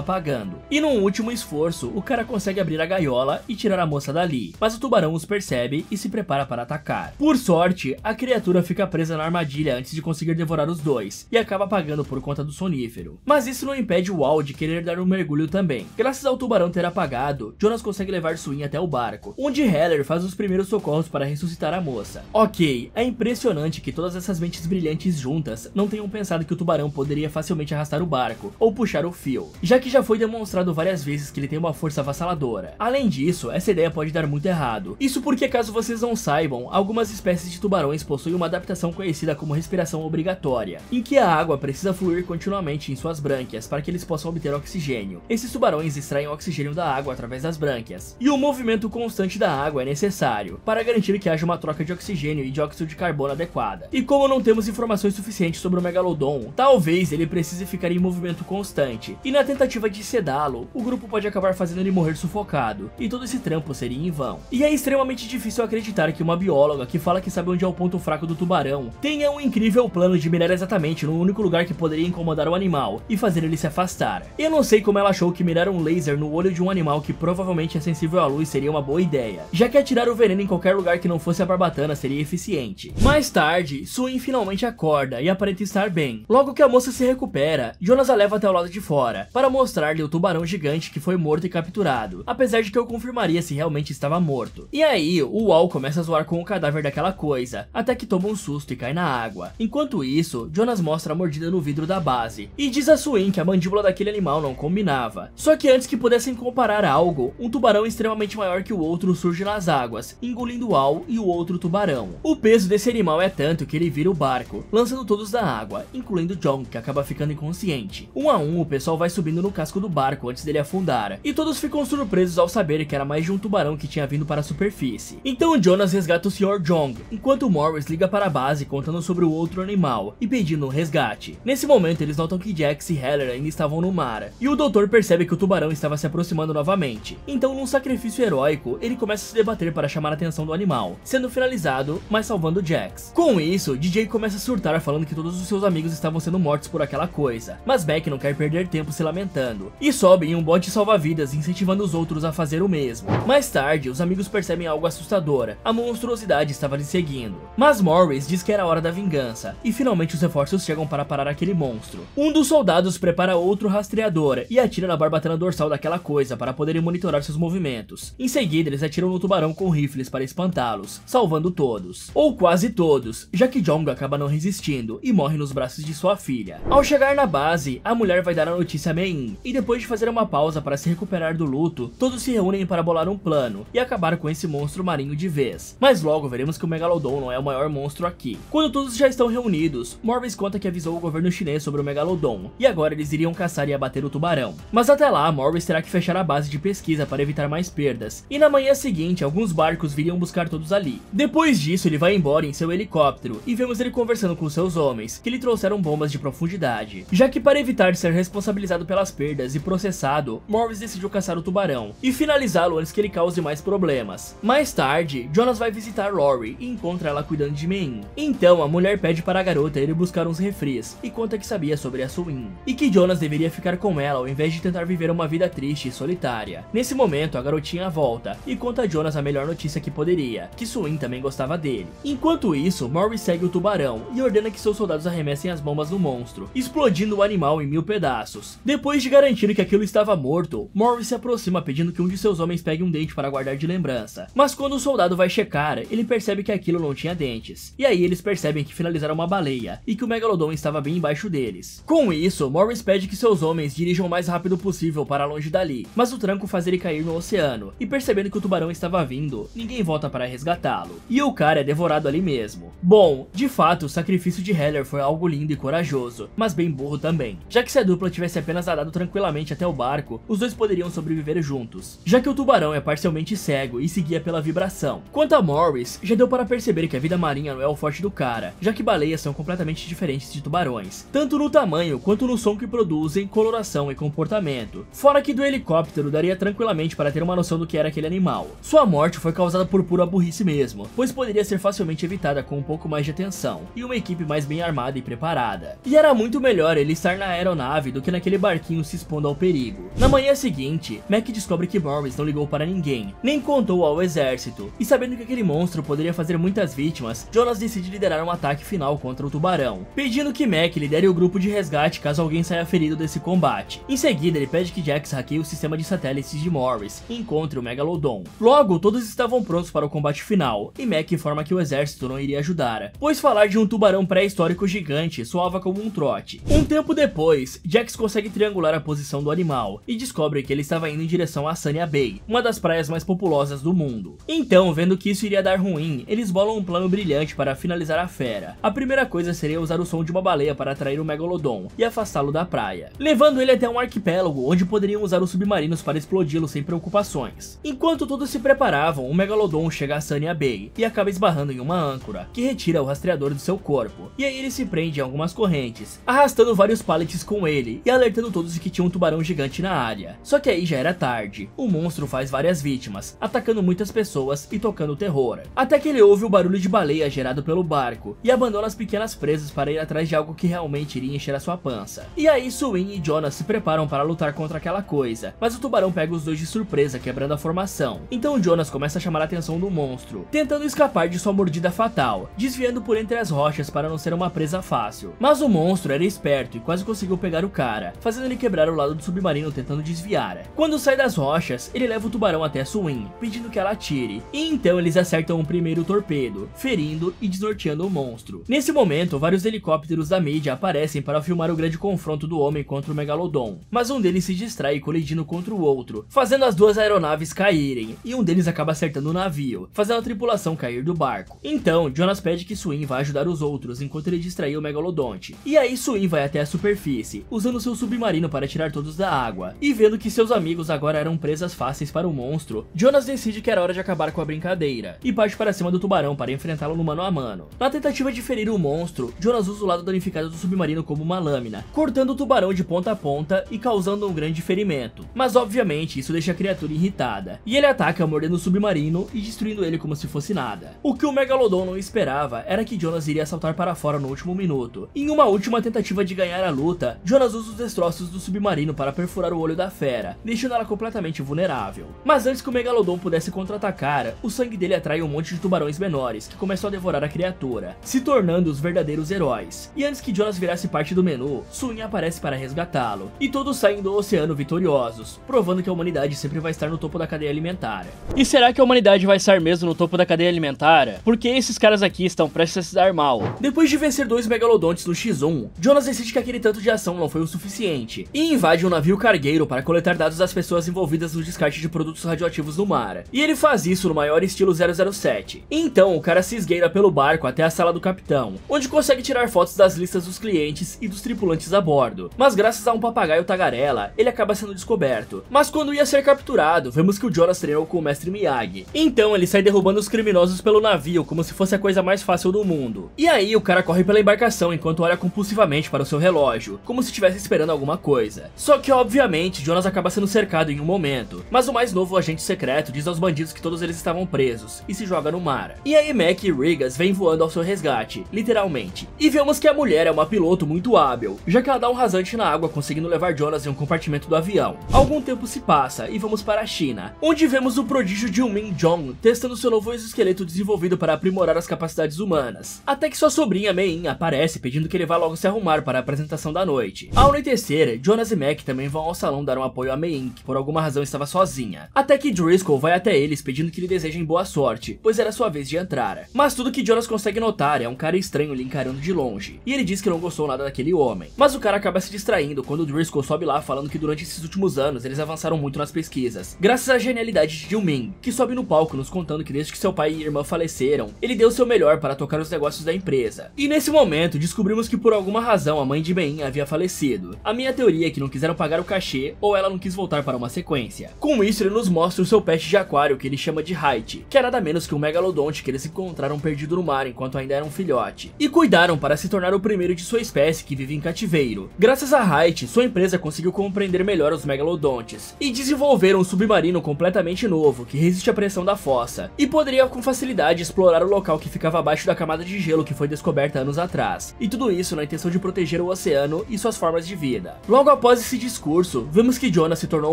apagando. E num último esforço, o cara consegue abrir a gaiola e tirar a moça dali, mas o tubarão os percebe e se prepara para atacar. Por sorte, a criatura fica presa na armadilha antes de conseguir devorar os dois, e acaba apagando por conta do sonífero. Mas isso não impede o Al de querer dar um mergulho também. Graças ao tubarão ter apagado, Jonas consegue levar Suin até o barco, onde Heller faz os primeiros socorros para ressuscitar a moça. Ok, é impressionante que todas essas mentes brilhantes juntas não tenham pensado que o tubarão poderia facilmente arrastar o barco, ou puxar o fio, já que já foi demonstrado várias vezes que ele tem uma força avassaladora. Além disso, essa ideia pode dar muito errado. Isso porque, caso vocês não saibam, algumas espécies de tubarões possuem uma adaptação conhecida como respiração obrigatória, em que a água precisa fluir continuamente em suas brânquias para que eles possam obter oxigênio. Esses tubarões extraem oxigênio da água através das brânquias, e o movimento constante da água é necessário para garantir que haja uma troca de oxigênio e dióxido de carbono adequada. E como não temos informações suficientes sobre o Megalodon, talvez ele precise ficar em movimento constante, e na tentativa de sedá-lo, o grupo pode acabar fazendo ele morrer sufocado, e todo esse trampo seria em vão. E é extremamente difícil acreditar que uma bióloga que fala que sabe onde é o ponto fraco do tubarão tenha um incrível plano de mirar exatamente no único lugar que poderia incomodar o animal e fazer ele se afastar. Eu não sei como ela achou que mirar um laser no olho de um animal que provavelmente é sensível à luz seria uma boa ideia, já que atirar o veneno em qualquer lugar que não fosse a barbatana seria eficiente. Mais tarde, Suin finalmente acorda e aparenta estar bem. Logo que a moça se recupera, Jonas a leva até o lado de fora, para mostrar-lhe o tubarão gigante que foi morto e capturado, apesar de que eu confirmaria se realmente estava morto. E aí, o Al começa a zoar com o cadáver daquela coisa, até que toma um susto e cai na água. Enquanto isso, Jonas mostra a mordida no vidro da base, e diz a Suin que a mandíbula daquele animal não combinava. Só que antes que pudessem comparar algo, um tubarão extremamente maior que o outro surge nas águas, engolindo o Al e o outro tubarão. O peso desse animal é tanto que ele vira o barco, lançando todos da água, incluindo John, que acaba ficando inconsciente. Um a um, o pessoal vai subindo no casco do barco antes dele afundar, e todos ficam surpresos ao saber que era mais de um tubarão que tinha vindo para a superfície. Então Jonas resgata o Sr. Jong, enquanto Morris liga para a base contando sobre o outro animal e pedindo um resgate. Nesse momento eles notam que Jax e Heller ainda estavam no mar, e o doutor percebe que o tubarão estava se aproximando novamente. Então, num sacrifício heróico, ele começa a se debater para chamar a atenção do animal, sendo finalizado, mas salvando Jax. Com isso, DJ começa a surtar falando que todos os seus amigos estavam sendo mortos por aquela coisa, mas Beck não quer perder tempo se lamentando, e sobe em um bote salva-vidas incentivando os outros a fazer o mesmo. Mais tarde, os amigos percebem algo assustador, a monstruosidade estava lhe seguindo, mas Morris diz que era hora da vingança, e finalmente os reforços chegam para parar aquele monstro. Um dos soldados prepara outro rastreador e atira na barbatana dorsal daquela coisa para poderem monitorar seus movimentos. Em seguida, eles atiram no tubarão com rifles para espantá-los, salvando todos, ou quase todos, já que Jong acaba não resistindo e morre nos braços de sua filha. Ao chegar na base, a mulher vai dar a notícia a Mein, e depois de fazer uma pausa para se recuperar do luto, todos se reúnem para bolar um plano e acabar com esse monstro marinho de vez. Mas logo veremos que o Megalodon não é o maior monstro aqui. Quando todos já estão reunidos, Morris conta que avisou o governo chinês sobre o Megalodon, e agora eles iriam caçar e abater o tubarão. Mas até lá, Morris terá que fechar a base de pesquisa para evitar mais perdas, e na manhã seguinte, alguns barcos viriam buscar todos ali. Depois disso, ele vai embora em seu helicóptero, e vemos ele conversando com seus homens, que lhe trouxeram bombas de profundidade. Já que para evitar ser responsabilizado pelas perdas e processado, Morris decidiu caçar o tubarão, e finalizá-lo antes que ele cause mais problemas. Mais tarde, Jonas vai visitar Lori e encontra ela cuidando de Mein. Então, a mulher pede para a garota ir buscar uns refris, e conta que sabia sobre a Suin, e que Jonas deveria ficar com ela ao invés de tentar viver uma vida triste e solitária. Nesse momento, a garotinha volta, e conta a Jonas a melhor notícia que poderia, que Suin também gostava dele. Enquanto isso, Morris segue o tubarão, e ordena que seus soldados arremessem as bombas no monstro, explodindo o animal em 1000 pedaços. Depois de garantir que aquilo estava morto, Morris se aproxima pedindo que um de seus homens pegue um dente para guardar de lembrança. Mas quando o soldado vai checar, ele percebe que aquilo não tinha dentes. E aí eles percebem que finalizaram uma baleia, e que o Megalodon estava bem embaixo deles. Com isso, Morris pede que seus homens dirijam o mais rápido possível para longe dali, mas o tranco faz ele cair no oceano, e percebendo que o tubarão estava vindo, ninguém volta para resgatá-lo. E o cara é devorado ali mesmo. Bom, de fato, o sacrifício de Heller foi algo lindo e corajoso, mas bem burro também, já que se a dupla tivesse apenas nadado tranquilamente até o barco, os dois poderiam sobreviver juntos, já que o tubarão é parcialmente cego e se guia pela vibração. Quanto a Morris, já deu para perceber que a vida marinha não é o forte do cara, já que baleias são completamente diferentes de tubarões, tanto no tamanho quanto no som que produzem, coloração e comportamento. Fora que do helicóptero daria tranquilamente para ter uma noção do que era aquele animal. Sua morte foi causada por pura burrice mesmo, pois poderia ser facilmente evitada com um pouco mais de atenção e uma equipe mais bem armada e preparada. E era muito melhor ele estar na aeronave do que naquele barquinho se expondo ao perigo. Na manhã seguinte, Mac descobre que Morris não ligou para ninguém, nem contou ao exército, e sabendo que aquele monstro poderia fazer muitas vítimas, Jonas decide liderar um ataque final contra o tubarão, pedindo que Mac lidere o grupo de resgate caso alguém saia ferido desse combate. Em seguida, ele pede que Jax hackeie o sistema de satélites de Morris e encontre o Megalodon. Logo, todos estavam prontos para o combate final, e Mac informa que o exército não iria ajudar, pois falar de um tubarão pré-histórico gigante soava como um trote. Um tempo depois, Jax consegue triangular a posição do animal e descobre que ele estava indo em direção a Sanya Bay, uma das praias mais populosas do mundo. Então, vendo que isso iria dar ruim, eles bolam um plano brilhante para finalizar a fera. A primeira coisa seria usar o som de uma baleia para atrair o Megalodon e afastá-lo da praia, levando ele até um arquipélago onde poderiam usar os submarinos para explodi-lo sem preocupações. Enquanto todos se preparavam, o Megalodon chega a Sanya Bay e acaba esbarrando em uma âncora, que retira o rastreador do seu corpo, e aí ele se prende em algumas correntes, arrastando vários pallets com ele e alertando todos de que tinha um tubarão gigante na área. Só que aí já era tarde, o monstro faz várias vítimas, atacando muitas pessoas e tocando terror, até que ele ouve o barulho de baleia gerado pelo barco e abandona as pequenas presas para ir atrás de algo que realmente iria encher a sua pança. E aí Swin e Jonas se preparam para lutar contra aquela coisa, mas o tubarão pega os dois de surpresa, quebrando a formação. Então Jonas começa a chamar a atenção do monstro, tentando escapar de sua mordida fatal, desviando por entre as rochas para não ser uma presa fácil. Mas o monstro era esperto e quase conseguiu pegar o cara, fazendo ele quebrar o lado do submarino tentando desviar. Quando sai das rochas, ele leva o tubarão até Swin, pedindo que ela atire, e então eles acertam um primeiro torpedo, ferindo e desnorteando o monstro. Nesse momento, vários helicópteros da mídia aparecem para filmar o grande confronto do homem contra o Megalodon, mas um deles se distrai colidindo contra o outro, fazendo as duas aeronaves caírem, e um deles acaba acertando o navio, fazendo a tripulação cair do barco. Então, Jonas pede que Swin vá ajudar os outros enquanto ele distrai o Megalodonte, e aí Swin vai até a superfície, usando seu submarino para tirar todos da água, e vendo que seus amigos agora eram presas fáceis para o monstro, Jonas decide que era hora de acabar com a brincadeira, e parte para cima do tubarão para enfrentá-lo no mano a mano. Na tentativa de ferir o monstro, Jonas usa o lado danificado do submarino como uma lâmina, cortando o tubarão de ponta a ponta e causando um grande ferimento. Mas obviamente isso deixa a criatura irritada, e ele ataca mordendo o submarino e destruindo ele como se fosse nada. O que o Megalodon não esperava era que Jonas iria saltar para fora no último minuto. Em uma última tentativa de ganhar a luta, Jonas usa os destroços do submarino para perfurar o olho da fera, deixando ela completamente vulnerável. Mas antes que o Megalodon pudesse contra-atacar, o sangue dele atrai um monte de tubarões menores que começam a devorar a criatura, se tornando os verdadeiros heróis. E antes que Jonas virasse parte do menu, Swin aparece para resgatá-lo, e todos saem do oceano vitoriosos, provando que a humanidade sempre vai estar no topo da cadeia alimentar. E será que a humanidade vai estar mesmo no topo da cadeia alimentar? Porque esses caras aqui estão prestes a se dar mal. Depois de vencer dois megalodontes no X1, Jonas decide que aquele tanto de ação não foi o suficiente, e invade um navio cargueiro para coletar dados das pessoas envolvidas no descarte de produtos radioativos no mar. E ele faz isso no maior estilo 007. Então o cara se esgueira pelo barco até a sala do capitão, onde consegue tirar fotos das listas dos clientes e dos tripulantes a bordo. Mas graças a um papagaio tagarela, ele acaba sendo descoberto. Mas quando ia ser capturado, vemos que o Jonas treinou com o mestre Miyagi. Então ele sai derrubando os criminosos pelo navio como se fosse a coisa mais fácil do mundo. E aí o cara corre pela embarcação enquanto olha compulsivamente para o seu relógio, como se estivesse esperando alguma coisa. Só que obviamente Jonas acaba sendo cercado em um momento, mas o mais novo agente secreto diz aos bandidos que todos eles estavam presos e se joga no mar. E aí Mac e Rigas vêm voando ao seu resgate, literalmente. E vemos que a mulher é uma piloto muito hábil, já que ela dá um rasante na água conseguindo levar Jonas em um compartimento do avião. Algum tempo se passa e vamos para a China, onde vemos o prodígio Jiumin Jong testando seu novo exoesqueleto desenvolvido para aprimorar as capacidades humanas, até que sua sobrinha Mei-In aparece pedindo que ele vá logo se arrumar para a apresentação da noite. Ao anoitecer, Jonas e Mac também vão ao salão dar um apoio a Mei-In, que por alguma razão estava sozinha, até que Driscoll vai até eles pedindo que lhe desejem boa sorte, pois era sua vez de entrar. Mas tudo que Jonas consegue notar é um cara estranho lhe encarando de longe, e ele diz que não gostou nada daquele homem. Mas o cara acaba se distraindo quando Driscoll sobe lá falando que durante esses últimos anos eles avançaram muito nas pesquisas, graças à genialidade de Jiumin, que sobe no palco nos contando que desde que seu pai e irmã faleceram, ele deu seu melhor para tocar os negócios da empresa. E nesse momento descobrimos que por alguma razão a mãe de Mei-In havia falecido. A minha teoria é que não quiseram pagar o cachê ou ela não quis voltar para uma sequência. Com isso, ele nos mostra o seu pet de aquário, que ele chama de Height, que é nada menos que um megalodonte que eles encontraram perdido no mar enquanto ainda era um filhote, e cuidaram para se tornar o primeiro de sua espécie que vive em cativeiro. Graças a Height, sua empresa conseguiu compreender melhor os megalodontes e desenvolveram um submarino completamente novo que resiste à pressão da fossa e poderia com facilidade explorar o local que ficava abaixo da camada de gelo que foi descoberta anos atrás, e tudo isso na intenção de proteger o oceano e suas formas de vida. Logo após esse discurso, vemos que Jonas se tornou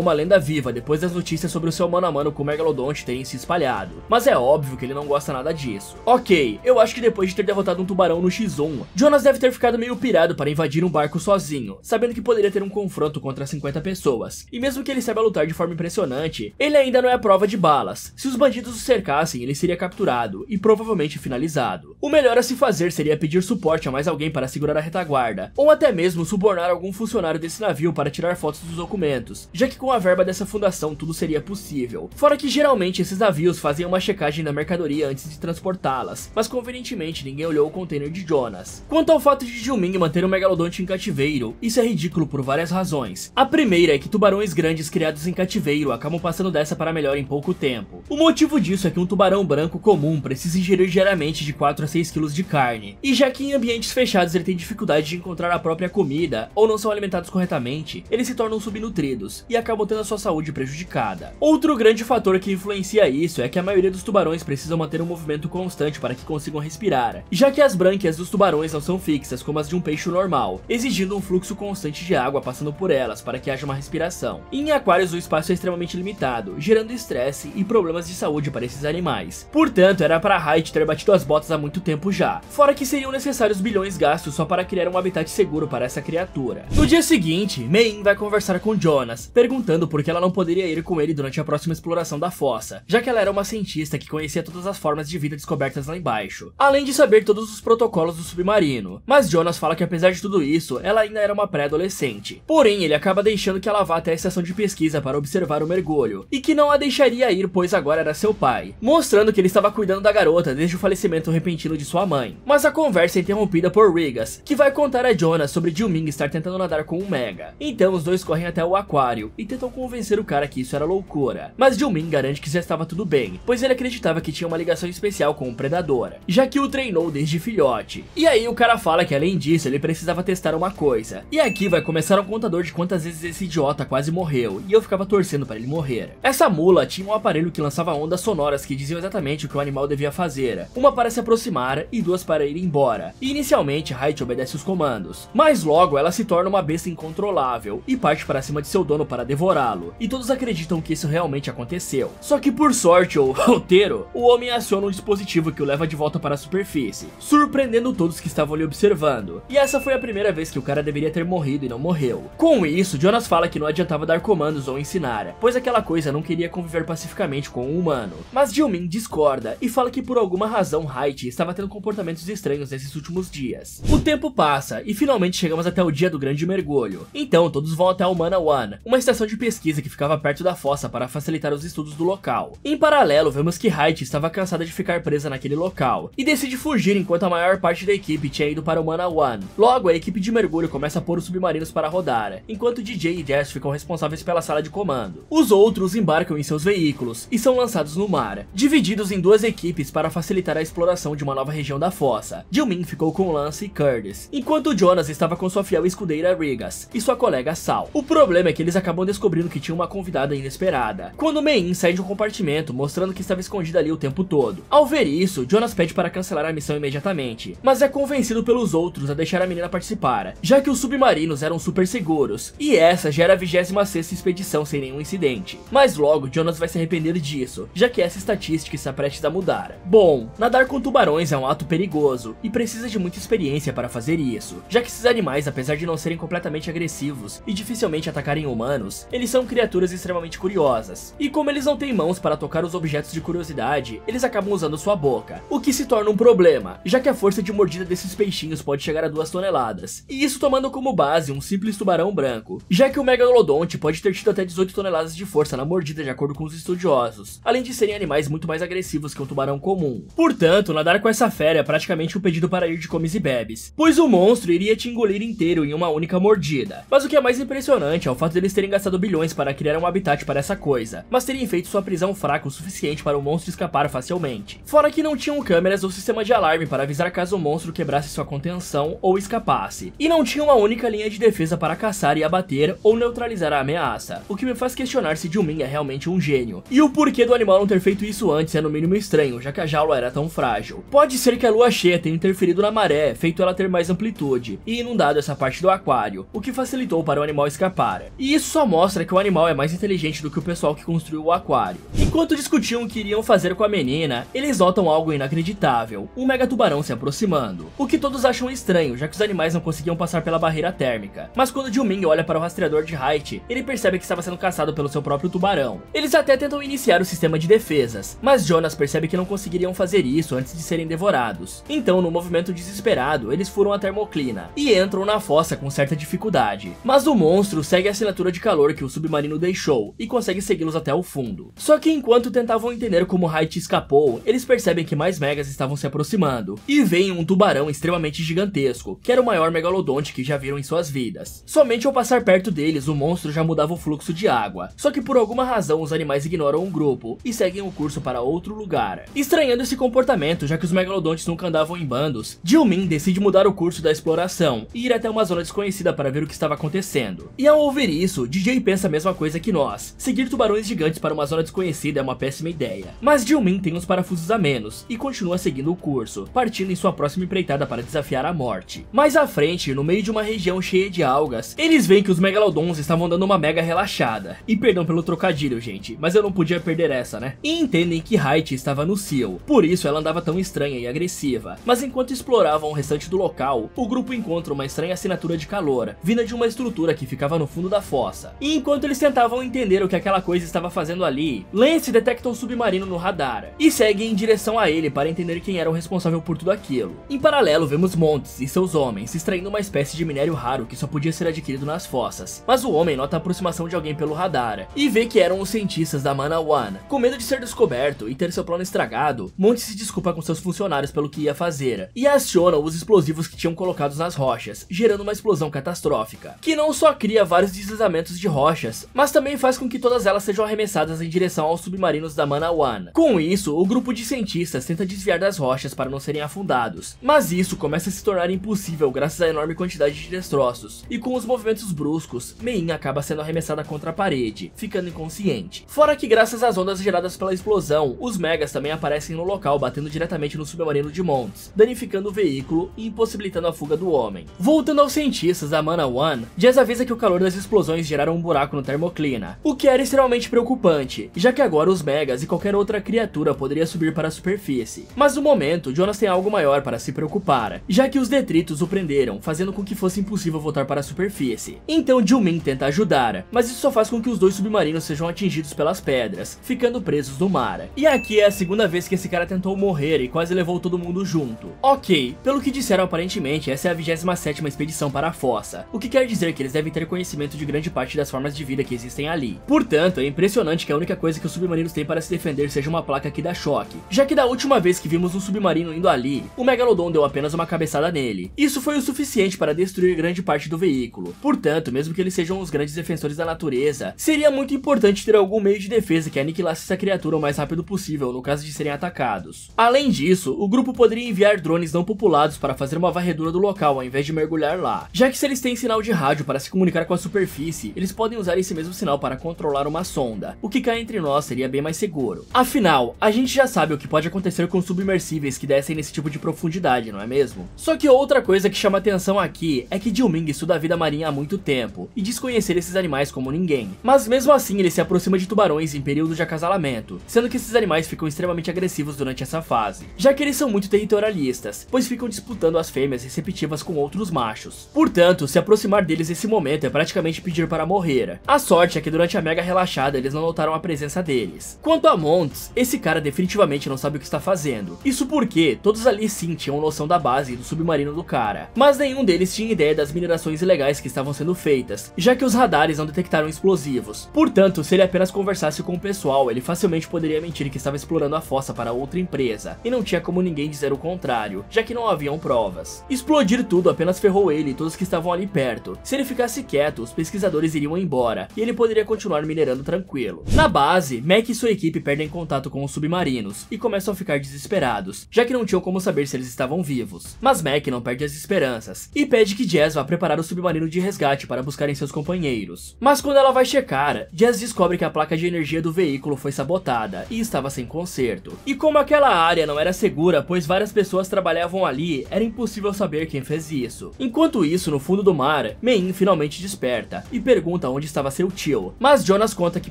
uma lenda viva depois das notícias sobre o seu mano a mano com o megalodonte terem se espalhado, mas é óbvio que ele não gosta nada disso. Ok, eu acho que depois de ter derrotado um tubarão no X1, Jonas deve ter ficado meio pirado para invadir um barco sozinho, sabendo que poderia ter um confronto contra 50 pessoas, e mesmo que ele saiba lutar de forma impressionante, ele ainda não é a prova de balas. Se os bandidos o cercassem, ele seria capturado e provavelmente finalizado. O melhor a se fazer seria pedir suporte a mais alguém para segurar a retaguarda, ou até mesmo subornar algum funcionário desse navio para tirar fotos dos documentos, já que com a verba dessa fundação tudo seria possível. Fora que geralmente esses navios faziam uma checagem da mercadoria antes de transportá-las, mas convenientemente ninguém olhou o container de Jonas. Quanto ao fato de Jiuming manter um megalodonte em cativeiro, isso é ridículo por várias razões. A primeira é que tubarões grandes criados em cativeiro acabam passando dessa para melhor em pouco tempo. O motivo disso é que um tubarão branco comum precisa ingerir diariamente de 4 a 6 kg de carne, e já que em ambientes fechados ele tem dificuldade de encontrar a própria comida ou não são alimentados corretamente, eles se tornam subnutridos e acabam tendo a sua saúde prejudicada. Outro grande fator que influencia isso é que a maioria dos tubarões precisam manter um movimento constante para que consigam respirar, já que as brânquias dos tubarões não são fixas como as de um peixe normal, exigindo um fluxo constante de água passando por elas para que haja uma respiração. E em aquários o espaço é extremamente limitado, gerando estresse e problemas de saúde para esses animais. Portanto, era para Height ter batido as botas há muito tempo já, fora que seriam necessários bilhões gastos só para criar um habitat seguro para essa criatura. No dia seguinte, Mei vai conversar com Jonas, perguntando por que ela não poderia ir com ele durante a próxima exploração da fossa, já que ela era uma cientista que conhecia todas as formas de vida descobertas lá embaixo, além de saber todos os protocolos do submarino. Mas Jonas fala que apesar de tudo isso, ela ainda era uma pré-adolescente. Porém, ele acaba deixando que ela vá até a estação de pesquisa para observar o mergulho, e que não a deixaria ir pois agora era seu pai, mostrando que ele estava cuidando da garota desde o falecimento repentino de sua mãe. Mas a conversa é interrompida por Rigas, que vai contar a Jonas sobre Jiuming estar tentando nadar com um mega. Então os dois correm até o aquário e tentam convencer o cara que isso era loucura, mas Jiuming garante que já estava tudo bem, pois ele acreditava que tinha uma ligação especial com o predador, já que o treinou desde filhote. E aí o cara fala que além disso ele precisava testar uma coisa, e aqui vai começar um contador de quantas vezes esse idiota quase morreu, e eu ficava torcendo para ele morrer. Essa mula tinha um aparelho que lançava ondas sonoras que diziam exatamente o que o animal devia fazer, uma para se aproximar e duas para ir embora, e inicialmente Height obedece os comandos, mas logo ela se torna uma besta incontrolável e parte para cima de seu dono para devorá-lo, e todos acreditam que isso realmente aconteceu. Só que por sorte ou roteiro, o homem aciona um dispositivo que o leva de volta para a superfície, surpreendendo todos que estavam ali observando, e essa foi a primeira vez que o cara deveria ter morrido e não morreu. Com isso, Jonas fala que não adiantava dar comandos ou ensinar, pois aquela coisa não queria conviver pacificamente com um humano, mas Jiuming discorda e fala que por alguma razão Height estava tendo comportamentos estranhos nesses últimos dias. O tempo passa e finalmente chegamos até o dia do grande mergulho, então todos vão até o Mana One, uma estação de pesquisa que ficava perto da fossa para facilitar os estudos do local. Em paralelo, vemos que Height estava cansada de ficar presa naquele local e decide fugir enquanto a maior parte da equipe tinha ido para o Mana One. Logo, a equipe de mergulho começa a pôr os submarinos para rodar, enquanto DJ e Jess ficam responsáveis pela sala de comando. Os outros embarcam em seus veículos e são lançados no mar, divididos em duas equipes para facilitar a exploração de uma nova região da fossa. Jiuming ficou com Lance e Curtis, enquanto Jonas estava com sua fiel escudeira Rigas e sua colega Sal. O problema é que eles acabam descobrindo que tinha uma convidada inesperada, quando Mei sai de um compartimento mostrando que estava escondida ali o tempo todo. Ao ver isso, Jonas pede para cancelar a missão imediatamente, mas é convencido pelos outros a deixar a menina participar, já que os submarinos eram super seguros, e essa já era a 26ª expedição sem nenhum incidente. Mas logo, Jonas vai se arrepender disso, já que essa estatística está prestes a mudar. Bom, nadar com tubarões é um ato perigoso, e precisa de muita experiência para fazer isso, já que esses animais, apesar de não serem completamente agressivos e dificilmente atacarem humanos, eles são criaturas extremamente curiosas, e como eles não têm mãos para tocar os objetos de curiosidade, eles acabam usando sua boca, o que se torna um problema, já que a força de mordida desses peixinhos pode chegar a 2 toneladas, e isso tomando como base um simples tubarão branco, já que o megalodonte pode ter tido até 18 toneladas de força na mordida de acordo com os estudiosos, além de serem animais muito mais agressivos que um tubarão comum. Portanto, nadar com essa fera é praticamente um pedido para ir de comes e bebes, pois o monstro iria te engolir inteiro em uma única mordida. Mas o que é mais impressionante impressionante é o fato deles terem gastado bilhões para criar um habitat para essa coisa, mas terem feito sua prisão fraca o suficiente para o monstro escapar facilmente. Fora que não tinham câmeras ou sistema de alarme para avisar caso o monstro quebrasse sua contenção ou escapasse, e não tinha uma única linha de defesa para caçar e abater ou neutralizar a ameaça, o que me faz questionar se Jiumin é realmente um gênio. E o porquê do animal não ter feito isso antes é no mínimo estranho, já que a jaula era tão frágil. Pode ser que a lua cheia tenha interferido na maré, feito ela ter mais amplitude, e inundado essa parte do aquário, o que facilitou para o animal escapar. E isso só mostra que o animal é mais inteligente do que o pessoal que construiu o aquário. Enquanto discutiam o que iriam fazer com a menina, eles notam algo inacreditável, um megatubarão se aproximando, o que todos acham estranho, já que os animais não conseguiam passar pela barreira térmica. Mas quando Jiumin olha para o rastreador de Height, ele percebe que estava sendo caçado pelo seu próprio tubarão. Eles até tentam iniciar o sistema de defesas, mas Jonas percebe que não conseguiriam fazer isso antes de serem devorados. Então, no movimento desesperado, eles furam a termoclina e entram na fossa com certa dificuldade. Mas o monstro segue a assinatura de calor que o submarino deixou e consegue segui-los até o fundo. Só que enquanto tentavam entender como Height escapou, eles percebem que mais megas estavam se aproximando e veem um tubarão extremamente gigantesco, que era o maior megalodonte que já viram em suas vidas. Somente ao passar perto deles, o monstro já mudava o fluxo de água. Só que por alguma razão os animais ignoram o grupo e seguem o curso para outro lugar. Estranhando esse comportamento, já que os megalodontes nunca andavam em bandos, Jiumin decide mudar o curso da exploração e ir até uma zona desconhecida para ver o que estava acontecendo. E ao ouvir isso, DJ pensa a mesma coisa que nós. Seguir tubarões gigantes para uma zona desconhecida é uma péssima ideia. Mas Jiumin tem uns parafusos a menos e continua seguindo o curso, partindo em sua próxima empreitada para desafiar a morte. Mais à frente, no meio de uma região cheia de algas, eles veem que os megalodons estavam dando uma mega relaxada. E perdão pelo trocadilho, gente, mas eu não podia perder essa, né? E entendem que Height estava no Seal, por isso ela andava tão estranha e agressiva. Mas enquanto exploravam o restante do local, o grupo encontra uma estranha assinatura de calor, vinda de uma estrutura que ficava no fundo da fossa. E enquanto eles tentavam entender o que aquela coisa estava fazendo ali, Lance detecta um submarino no radar e segue em direção a ele para entender quem era o responsável por tudo aquilo. Em paralelo, vemos Montes e seus homens extraindo uma espécie de minério raro que só podia ser adquirido nas fossas. Mas o homem nota a aproximação de alguém pelo radar e vê que eram os cientistas da Mana One. Com medo de ser descoberto e ter seu plano estragado, Montes se desculpa com seus funcionários pelo que ia fazer e aciona os explosivos que tinham colocados nas rochas, gerando uma explosão catastrófica, que não só cria vários deslizamentos de rochas, mas também faz com que todas elas sejam arremessadas em direção aos submarinos da Mana One. Com isso, o grupo de cientistas tenta desviar das rochas para não serem afundados, mas isso começa a se tornar impossível graças à enorme quantidade de destroços, e com os movimentos bruscos, Mein acaba sendo arremessada contra a parede, ficando inconsciente. Fora que graças às ondas geradas pela explosão, os megas também aparecem no local, batendo diretamente no submarino de Montes, danificando o veículo e impossibilitando a fuga do homem. Voltando aos cientistas da Mana One, Jazz avisa que o calor das explosões geraram um buraco no termoclina, o que era extremamente preocupante, já que agora os megas e qualquer outra criatura poderia subir para a superfície. Mas no momento, Jonas tem algo maior para se preocupar, já que os detritos o prenderam, fazendo com que fosse impossível voltar para a superfície. Então Jiumin tenta ajudar, mas isso só faz com que os dois submarinos sejam atingidos pelas pedras, ficando presos no mar. E aqui é a segunda vez que esse cara tentou morrer e quase levou todo mundo junto. Ok, pelo que disseram aparentemente, essa é a 27ª expedição para a fossa, o que quer dizer que eles devem ter conhecimento de grande parte das formas de vida que existem ali. Portanto, é impressionante que a única coisa que os submarinos têm para se defender seja uma placa que dá choque, já que da última vez que vimos um submarino indo ali, o Megalodon deu apenas uma cabeçada nele. Isso foi o suficiente para destruir grande parte do veículo. Portanto, mesmo que eles sejam os grandes defensores da natureza, seria muito importante ter algum meio de defesa que aniquilasse essa criatura o mais rápido possível no caso de serem atacados. Além disso, o grupo poderia enviar drones não populados para fazer uma varredura do local ao invés de mergulhar lá, já que se eles têm sinal de rádio para se comunicar com a superfície, eles podem usar esse mesmo sinal para controlar uma sonda, o que cá entre nós seria bem mais seguro. Afinal, a gente já sabe o que pode acontecer com submersíveis que descem nesse tipo de profundidade, não é mesmo? Só que outra coisa que chama atenção aqui é que Jiumin estuda a vida marinha há muito tempo e diz conhecer esses animais como ninguém. Mas mesmo assim ele se aproxima de tubarões em período de acasalamento, sendo que esses animais ficam extremamente agressivos durante essa fase, já que eles são muito territorialistas, pois ficam disputando as fêmeas receptivas com outros machos. Portanto, se aproximar deles nesse momento é praticamente pedir para morrer. A sorte é que durante a mega relaxada eles não notaram a presença deles. Quanto a Montes, esse cara definitivamente não sabe o que está fazendo. Isso porque todos ali sim tinham noção da base do submarino do cara, mas nenhum deles tinha ideia das minerações ilegais que estavam sendo feitas, já que os radares não detectaram explosivos. Portanto, se ele apenas conversasse com o pessoal, ele facilmente poderia mentir que estava explorando a fossa para outra empresa, e não tinha como ninguém dizer o contrário, já que não haviam provas. Explodir tudo apenas ferrou ele e todos que estavam ali perto. Se ele ficasse ficasse quieto, os pesquisadores iriam embora e ele poderia continuar minerando tranquilo. Na base, Mac e sua equipe perdem contato com os submarinos e começam a ficar desesperados, já que não tinham como saber se eles estavam vivos. Mas Mac não perde as esperanças e pede que Jazz vá preparar o submarino de resgate para buscarem seus companheiros. Mas quando ela vai checar, Jazz descobre que a placa de energia do veículo foi sabotada e estava sem conserto. E como aquela área não era segura, pois várias pessoas trabalhavam ali, era impossível saber quem fez isso. Enquanto isso, no fundo do mar, Mein finalmente desperta e pergunta onde estava seu tio, mas Jonas conta que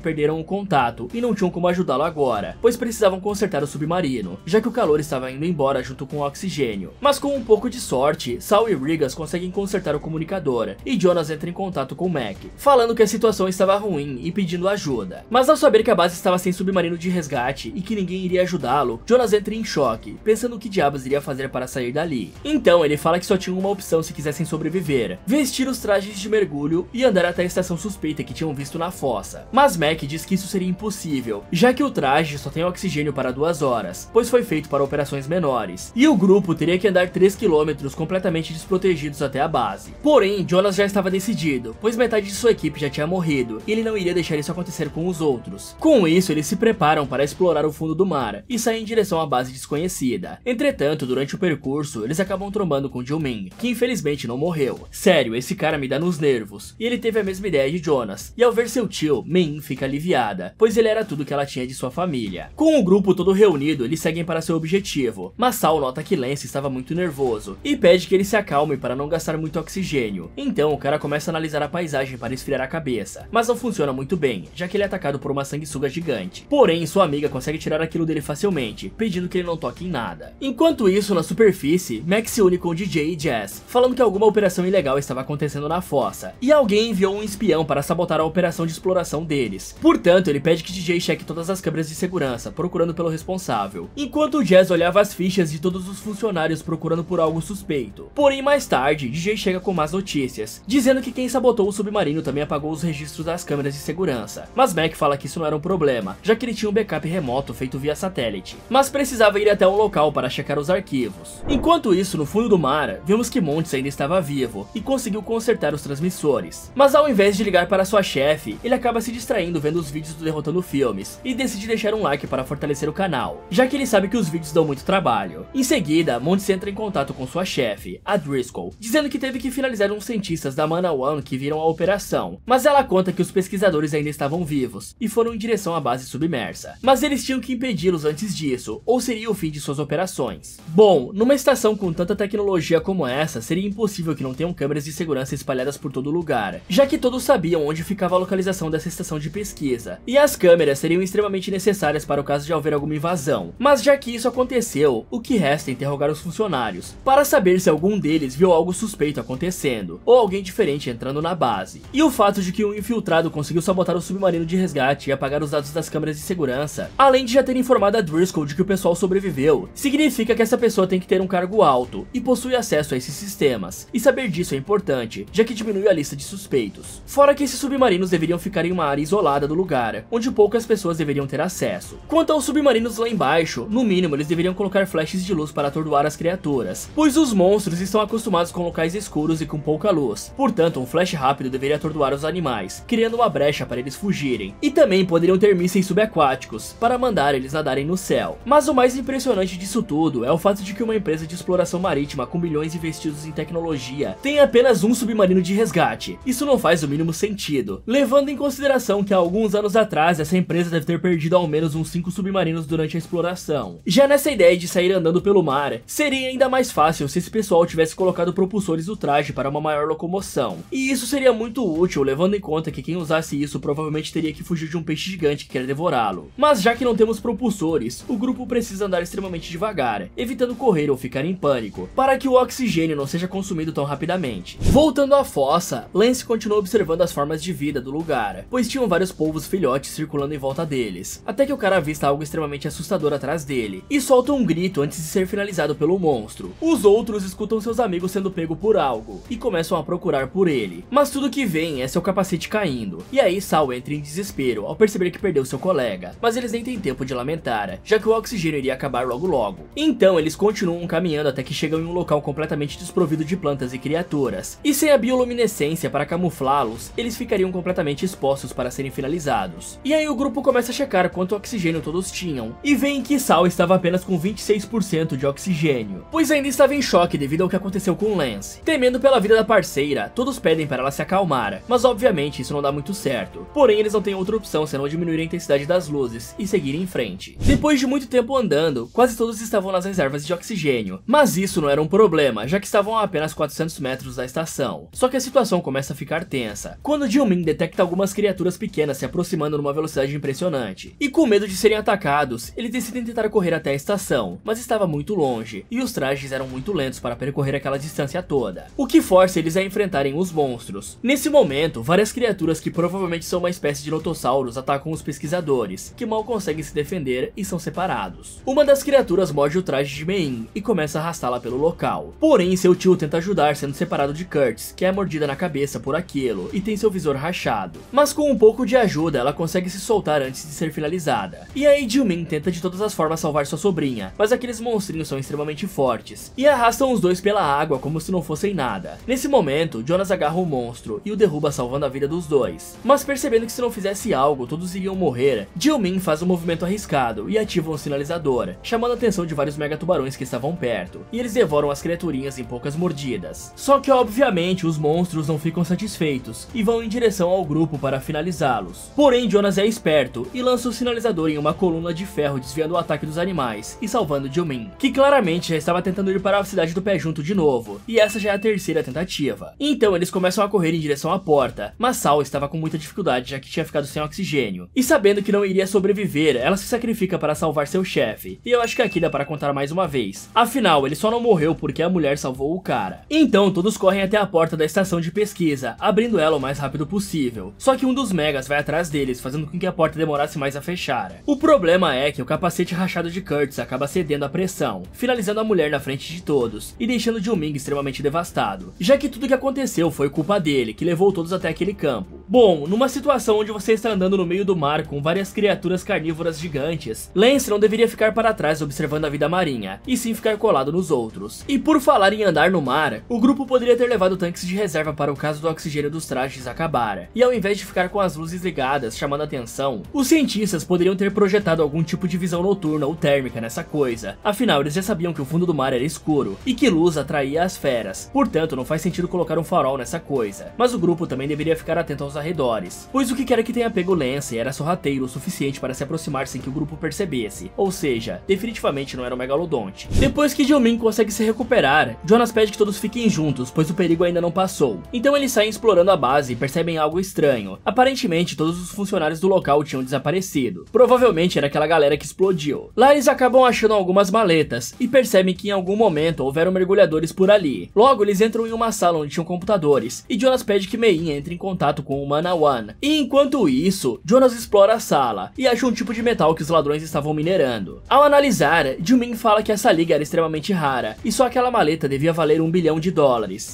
perderam o contato e não tinham como ajudá-lo agora, pois precisavam consertar o submarino, já que o calor estava indo embora junto com o oxigênio. Mas com um pouco de sorte, Sal e Rigas conseguem consertar o comunicador e Jonas entra em contato com Mac, falando que a situação estava ruim e pedindo ajuda. Mas ao saber que a base estava sem submarino de resgate e que ninguém iria ajudá-lo, Jonas entra em choque, pensando o que diabos iria fazer para sair dali. Então ele fala que só tinha uma opção se quisessem sobreviver: vestir os trajes de mergulho e andar até a estação suspeita que tinham visto na fossa. Mas Mac diz que isso seria impossível, já que o traje só tem oxigênio para 2 horas, pois foi feito para operações menores, e o grupo teria que andar 3 km completamente desprotegidos até a base. Porém, Jonas já estava decidido, pois metade de sua equipe já tinha morrido, e ele não iria deixar isso acontecer com os outros. Com isso, eles se preparam para explorar o fundo do mar e saem em direção à base desconhecida. Entretanto, durante o percurso, eles acabam trombando com Jiu-Min, que infelizmente não morreu. Sério, esse cara me dá nos nervos. E ele teve a mesma ideia de Jonas, e ao ver seu tio, Min fica aliviada, pois ele era tudo que ela tinha de sua família. Com o grupo todo reunido, eles seguem para seu objetivo, mas Sal nota que Lance estava muito nervoso e pede que ele se acalme para não gastar muito oxigênio. Então o cara começa a analisar a paisagem para esfriar a cabeça, mas não funciona muito bem, já que ele é atacado por uma sanguessuga gigante. Porém, sua amiga consegue tirar aquilo dele facilmente, pedindo que ele não toque em nada. Enquanto isso, na superfície, Mac se une com o DJ e Jazz, falando que alguma operação ilegal estava acontecendo na fossa, e alguém enviou um espião para sabotar a operação de exploração deles. Portanto, ele pede que DJ cheque todas as câmeras de segurança, procurando pelo responsável, enquanto o Jazz olhava as fichas de todos os funcionários procurando por algo suspeito. Porém, mais tarde, DJ chega com más notícias, dizendo que quem sabotou o submarino também apagou os registros das câmeras de segurança. Mas Mac fala que isso não era um problema, já que ele tinha um backup remoto feito via satélite, mas precisava ir até um local para checar os arquivos. Enquanto isso, no fundo do mar, vemos que Montes ainda estava vivo e conseguiu consertar os transmissores. Mas ao invés de ligar para sua chefe, ele acaba se distraindo vendo os vídeos do Derrotando Filmes e decide deixar um like para fortalecer o canal, já que ele sabe que os vídeos dão muito trabalho. Em seguida, Montes entra em contato com sua chefe, a Driscoll, dizendo que teve que finalizar uns cientistas da Mana One que viram a operação, mas ela conta que os pesquisadores ainda estavam vivos e foram em direção à base submersa, mas eles tinham que impedi-los antes disso, ou seria o fim de suas operações. Bom, numa estação com tanta tecnologia como essa, seria impossível que não tenham câmeras de segurança espalhadas por todo lugar, já que todos sabiam onde ficava a localização dessa estação de pesquisa, e as câmeras seriam extremamente necessárias para o caso de haver alguma invasão. Mas já que isso aconteceu, o que resta é interrogar os funcionários, para saber se algum deles viu algo suspeito acontecendo, ou alguém diferente entrando na base. E o fato de que um infiltrado conseguiu sabotar o submarino de resgate e apagar os dados das câmeras de segurança, além de já ter informado a Driscoll de que o pessoal sobreviveu, significa que essa pessoa tem que ter um cargo alto e possui acesso a esses sistemas, e saber disso é importante, já que diminui a lista de suspeitos. Fora que esses submarinos deveriam ficar em uma área isolada do lugar, onde poucas pessoas deveriam ter acesso. Quanto aos submarinos lá embaixo, no mínimo eles deveriam colocar flashes de luz para atordoar as criaturas, pois os monstros estão acostumados com locais escuros e com pouca luz. Portanto, um flash rápido deveria atordoar os animais, criando uma brecha para eles fugirem. E também poderiam ter mísseis subaquáticos, para mandar eles nadarem no céu. Mas o mais impressionante disso tudo é o fato de que uma empresa de exploração marítima com bilhões investidos em tecnologia tem apenas um submarino de resgate. Isso não faz o mínimo sentido, levando em consideração que há alguns anos atrás essa empresa deve ter perdido ao menos uns 5 submarinos durante a exploração. Já nessa ideia de sair andando pelo mar, seria ainda mais fácil se esse pessoal tivesse colocado propulsores do traje para uma maior locomoção. E isso seria muito útil, levando em conta que quem usasse isso provavelmente teria que fugir de um peixe gigante que quer devorá-lo. Mas já que não temos propulsores, o grupo precisa andar extremamente devagar, evitando correr ou ficar em pânico, para que o oxigênio não seja consumido tão rapidamente. Voltando à fossa, Lance continua observando as formas de vida do lugar, pois tinham vários polvos filhotes circulando em volta deles, até que o cara avista algo extremamente assustador atrás dele, e solta um grito antes de ser finalizado pelo monstro. Os outros escutam seus amigos sendo pego por algo, e começam a procurar por ele, mas tudo que vem é seu capacete caindo, e aí Sal entra em desespero ao perceber que perdeu seu colega, mas eles nem têm tempo de lamentar, já que o oxigênio iria acabar logo logo. Então eles continuam caminhando até que chegam em um local completamente desprovido de plantas e criaturas, e sem a bioluminescência essência para camuflá-los, eles ficariam completamente expostos para serem finalizados. E aí o grupo começa a checar quanto oxigênio todos tinham, e veem que Sal estava apenas com 26% de oxigênio, pois ainda estava em choque devido ao que aconteceu com Lance. Temendo pela vida da parceira, todos pedem para ela se acalmar, mas obviamente isso não dá muito certo. Porém, eles não têm outra opção senão diminuir a intensidade das luzes e seguir em frente. Depois de muito tempo andando, quase todos estavam nas reservas de oxigênio, mas isso não era um problema, já que estavam a apenas 400 metros da estação. Só que a situação começa a ficar tensa, quando Jill-Min detecta algumas criaturas pequenas se aproximando numa velocidade impressionante. E com medo de serem atacados, eles decidem tentar correr até a estação, mas estava muito longe, e os trajes eram muito lentos para percorrer aquela distância toda, o que força eles a enfrentarem os monstros. Nesse momento, várias criaturas que provavelmente são uma espécie de notossauros atacam os pesquisadores, que mal conseguem se defender e são separados. Uma das criaturas morde o traje de Mein e começa a arrastá-la pelo local. Porém, seu tio tenta ajudar sendo separado de Curtis, que é mordida na cabeça por aquilo e tem seu visor rachado. Mas com um pouco de ajuda, ela consegue se soltar antes de ser finalizada. E aí Jill-Min tenta de todas as formas salvar sua sobrinha, mas aqueles monstrinhos são extremamente fortes e arrastam os dois pela água como se não fossem nada. Nesse momento, Jonas agarra o monstro e o derruba, salvando a vida dos dois. Mas percebendo que se não fizesse algo, todos iriam morrer, Jill-Min faz um movimento arriscado e ativa um sinalizador, chamando a atenção de vários megatubarões que estavam perto, e eles devoram as criaturinhas em poucas mordidas. Só que obviamente os monstros não ficam satisfeitos e vão em direção ao grupo para finalizá-los. Porém, Jonas é esperto e lança o sinalizador em uma coluna de ferro, desviando o ataque dos animais e salvando Jill-Min, que claramente já estava tentando ir para a cidade do pé junto de novo, e essa já é a terceira tentativa. Então eles começam a correr em direção à porta, mas Sal estava com muita dificuldade já que tinha ficado sem oxigênio, e sabendo que não iria sobreviver, ela se sacrifica para salvar seu chefe, e eu acho que aqui dá para contar mais uma vez. Afinal, ele só não morreu porque a mulher salvou o cara. Então todos correm até a porta da estação de pesquisa, abrindo ela o mais rápido possível. Só que um dos megas vai atrás deles, fazendo com que a porta demorasse mais a fechar. O problema é que o capacete rachado de Curtis acaba cedendo à pressão, finalizando a mulher na frente de todos, e deixando Jill-Min extremamente devastado, já que tudo que aconteceu foi culpa dele, que levou todos até aquele campo. Bom, numa situação onde você está andando no meio do mar com várias criaturas carnívoras gigantes, Lance não deveria ficar para trás observando a vida marinha, e sim ficar colado nos outros. E por falar em andar no mar, o grupo poderia ter levado tanques de reserva para o caso do oxigênio dos trajes acabar, e ao invés de ficar com as luzes ligadas chamando a atenção, os cientistas poderiam ter projetado algum tipo de visão noturna ou térmica nessa coisa. Afinal, eles já sabiam que o fundo do mar era escuro, e que luz atraía as feras, portanto não faz sentido colocar um farol nessa coisa. Mas o grupo também deveria ficar atento aos arredores, pois o que quer que tenha pego Lance era sorrateiro o suficiente para se aproximar sem que o grupo percebesse, ou seja, definitivamente não era um megalodonte. Depois que Jill-Min consegue se recuperar, Jonas pede que todos fiquem juntos, pois o perigo ainda não passou. Então eles saem explorando a base e percebem algo estranho. Aparentemente todos os funcionários do local tinham desaparecido, provavelmente era aquela galera que explodiu. Lá eles acabam achando algumas maletas e percebem que em algum momento houveram mergulhadores por ali. Logo eles entram em uma sala onde tinham computadores, e Jonas pede que Mein entre em contato com o Manawan. E enquanto isso, Jonas explora a sala e acha um tipo de metal que os ladrões estavam minerando. Ao analisar, Jill-Min fala que essa liga era extremamente rara e só aquela maleta devia valer $1 bilhão.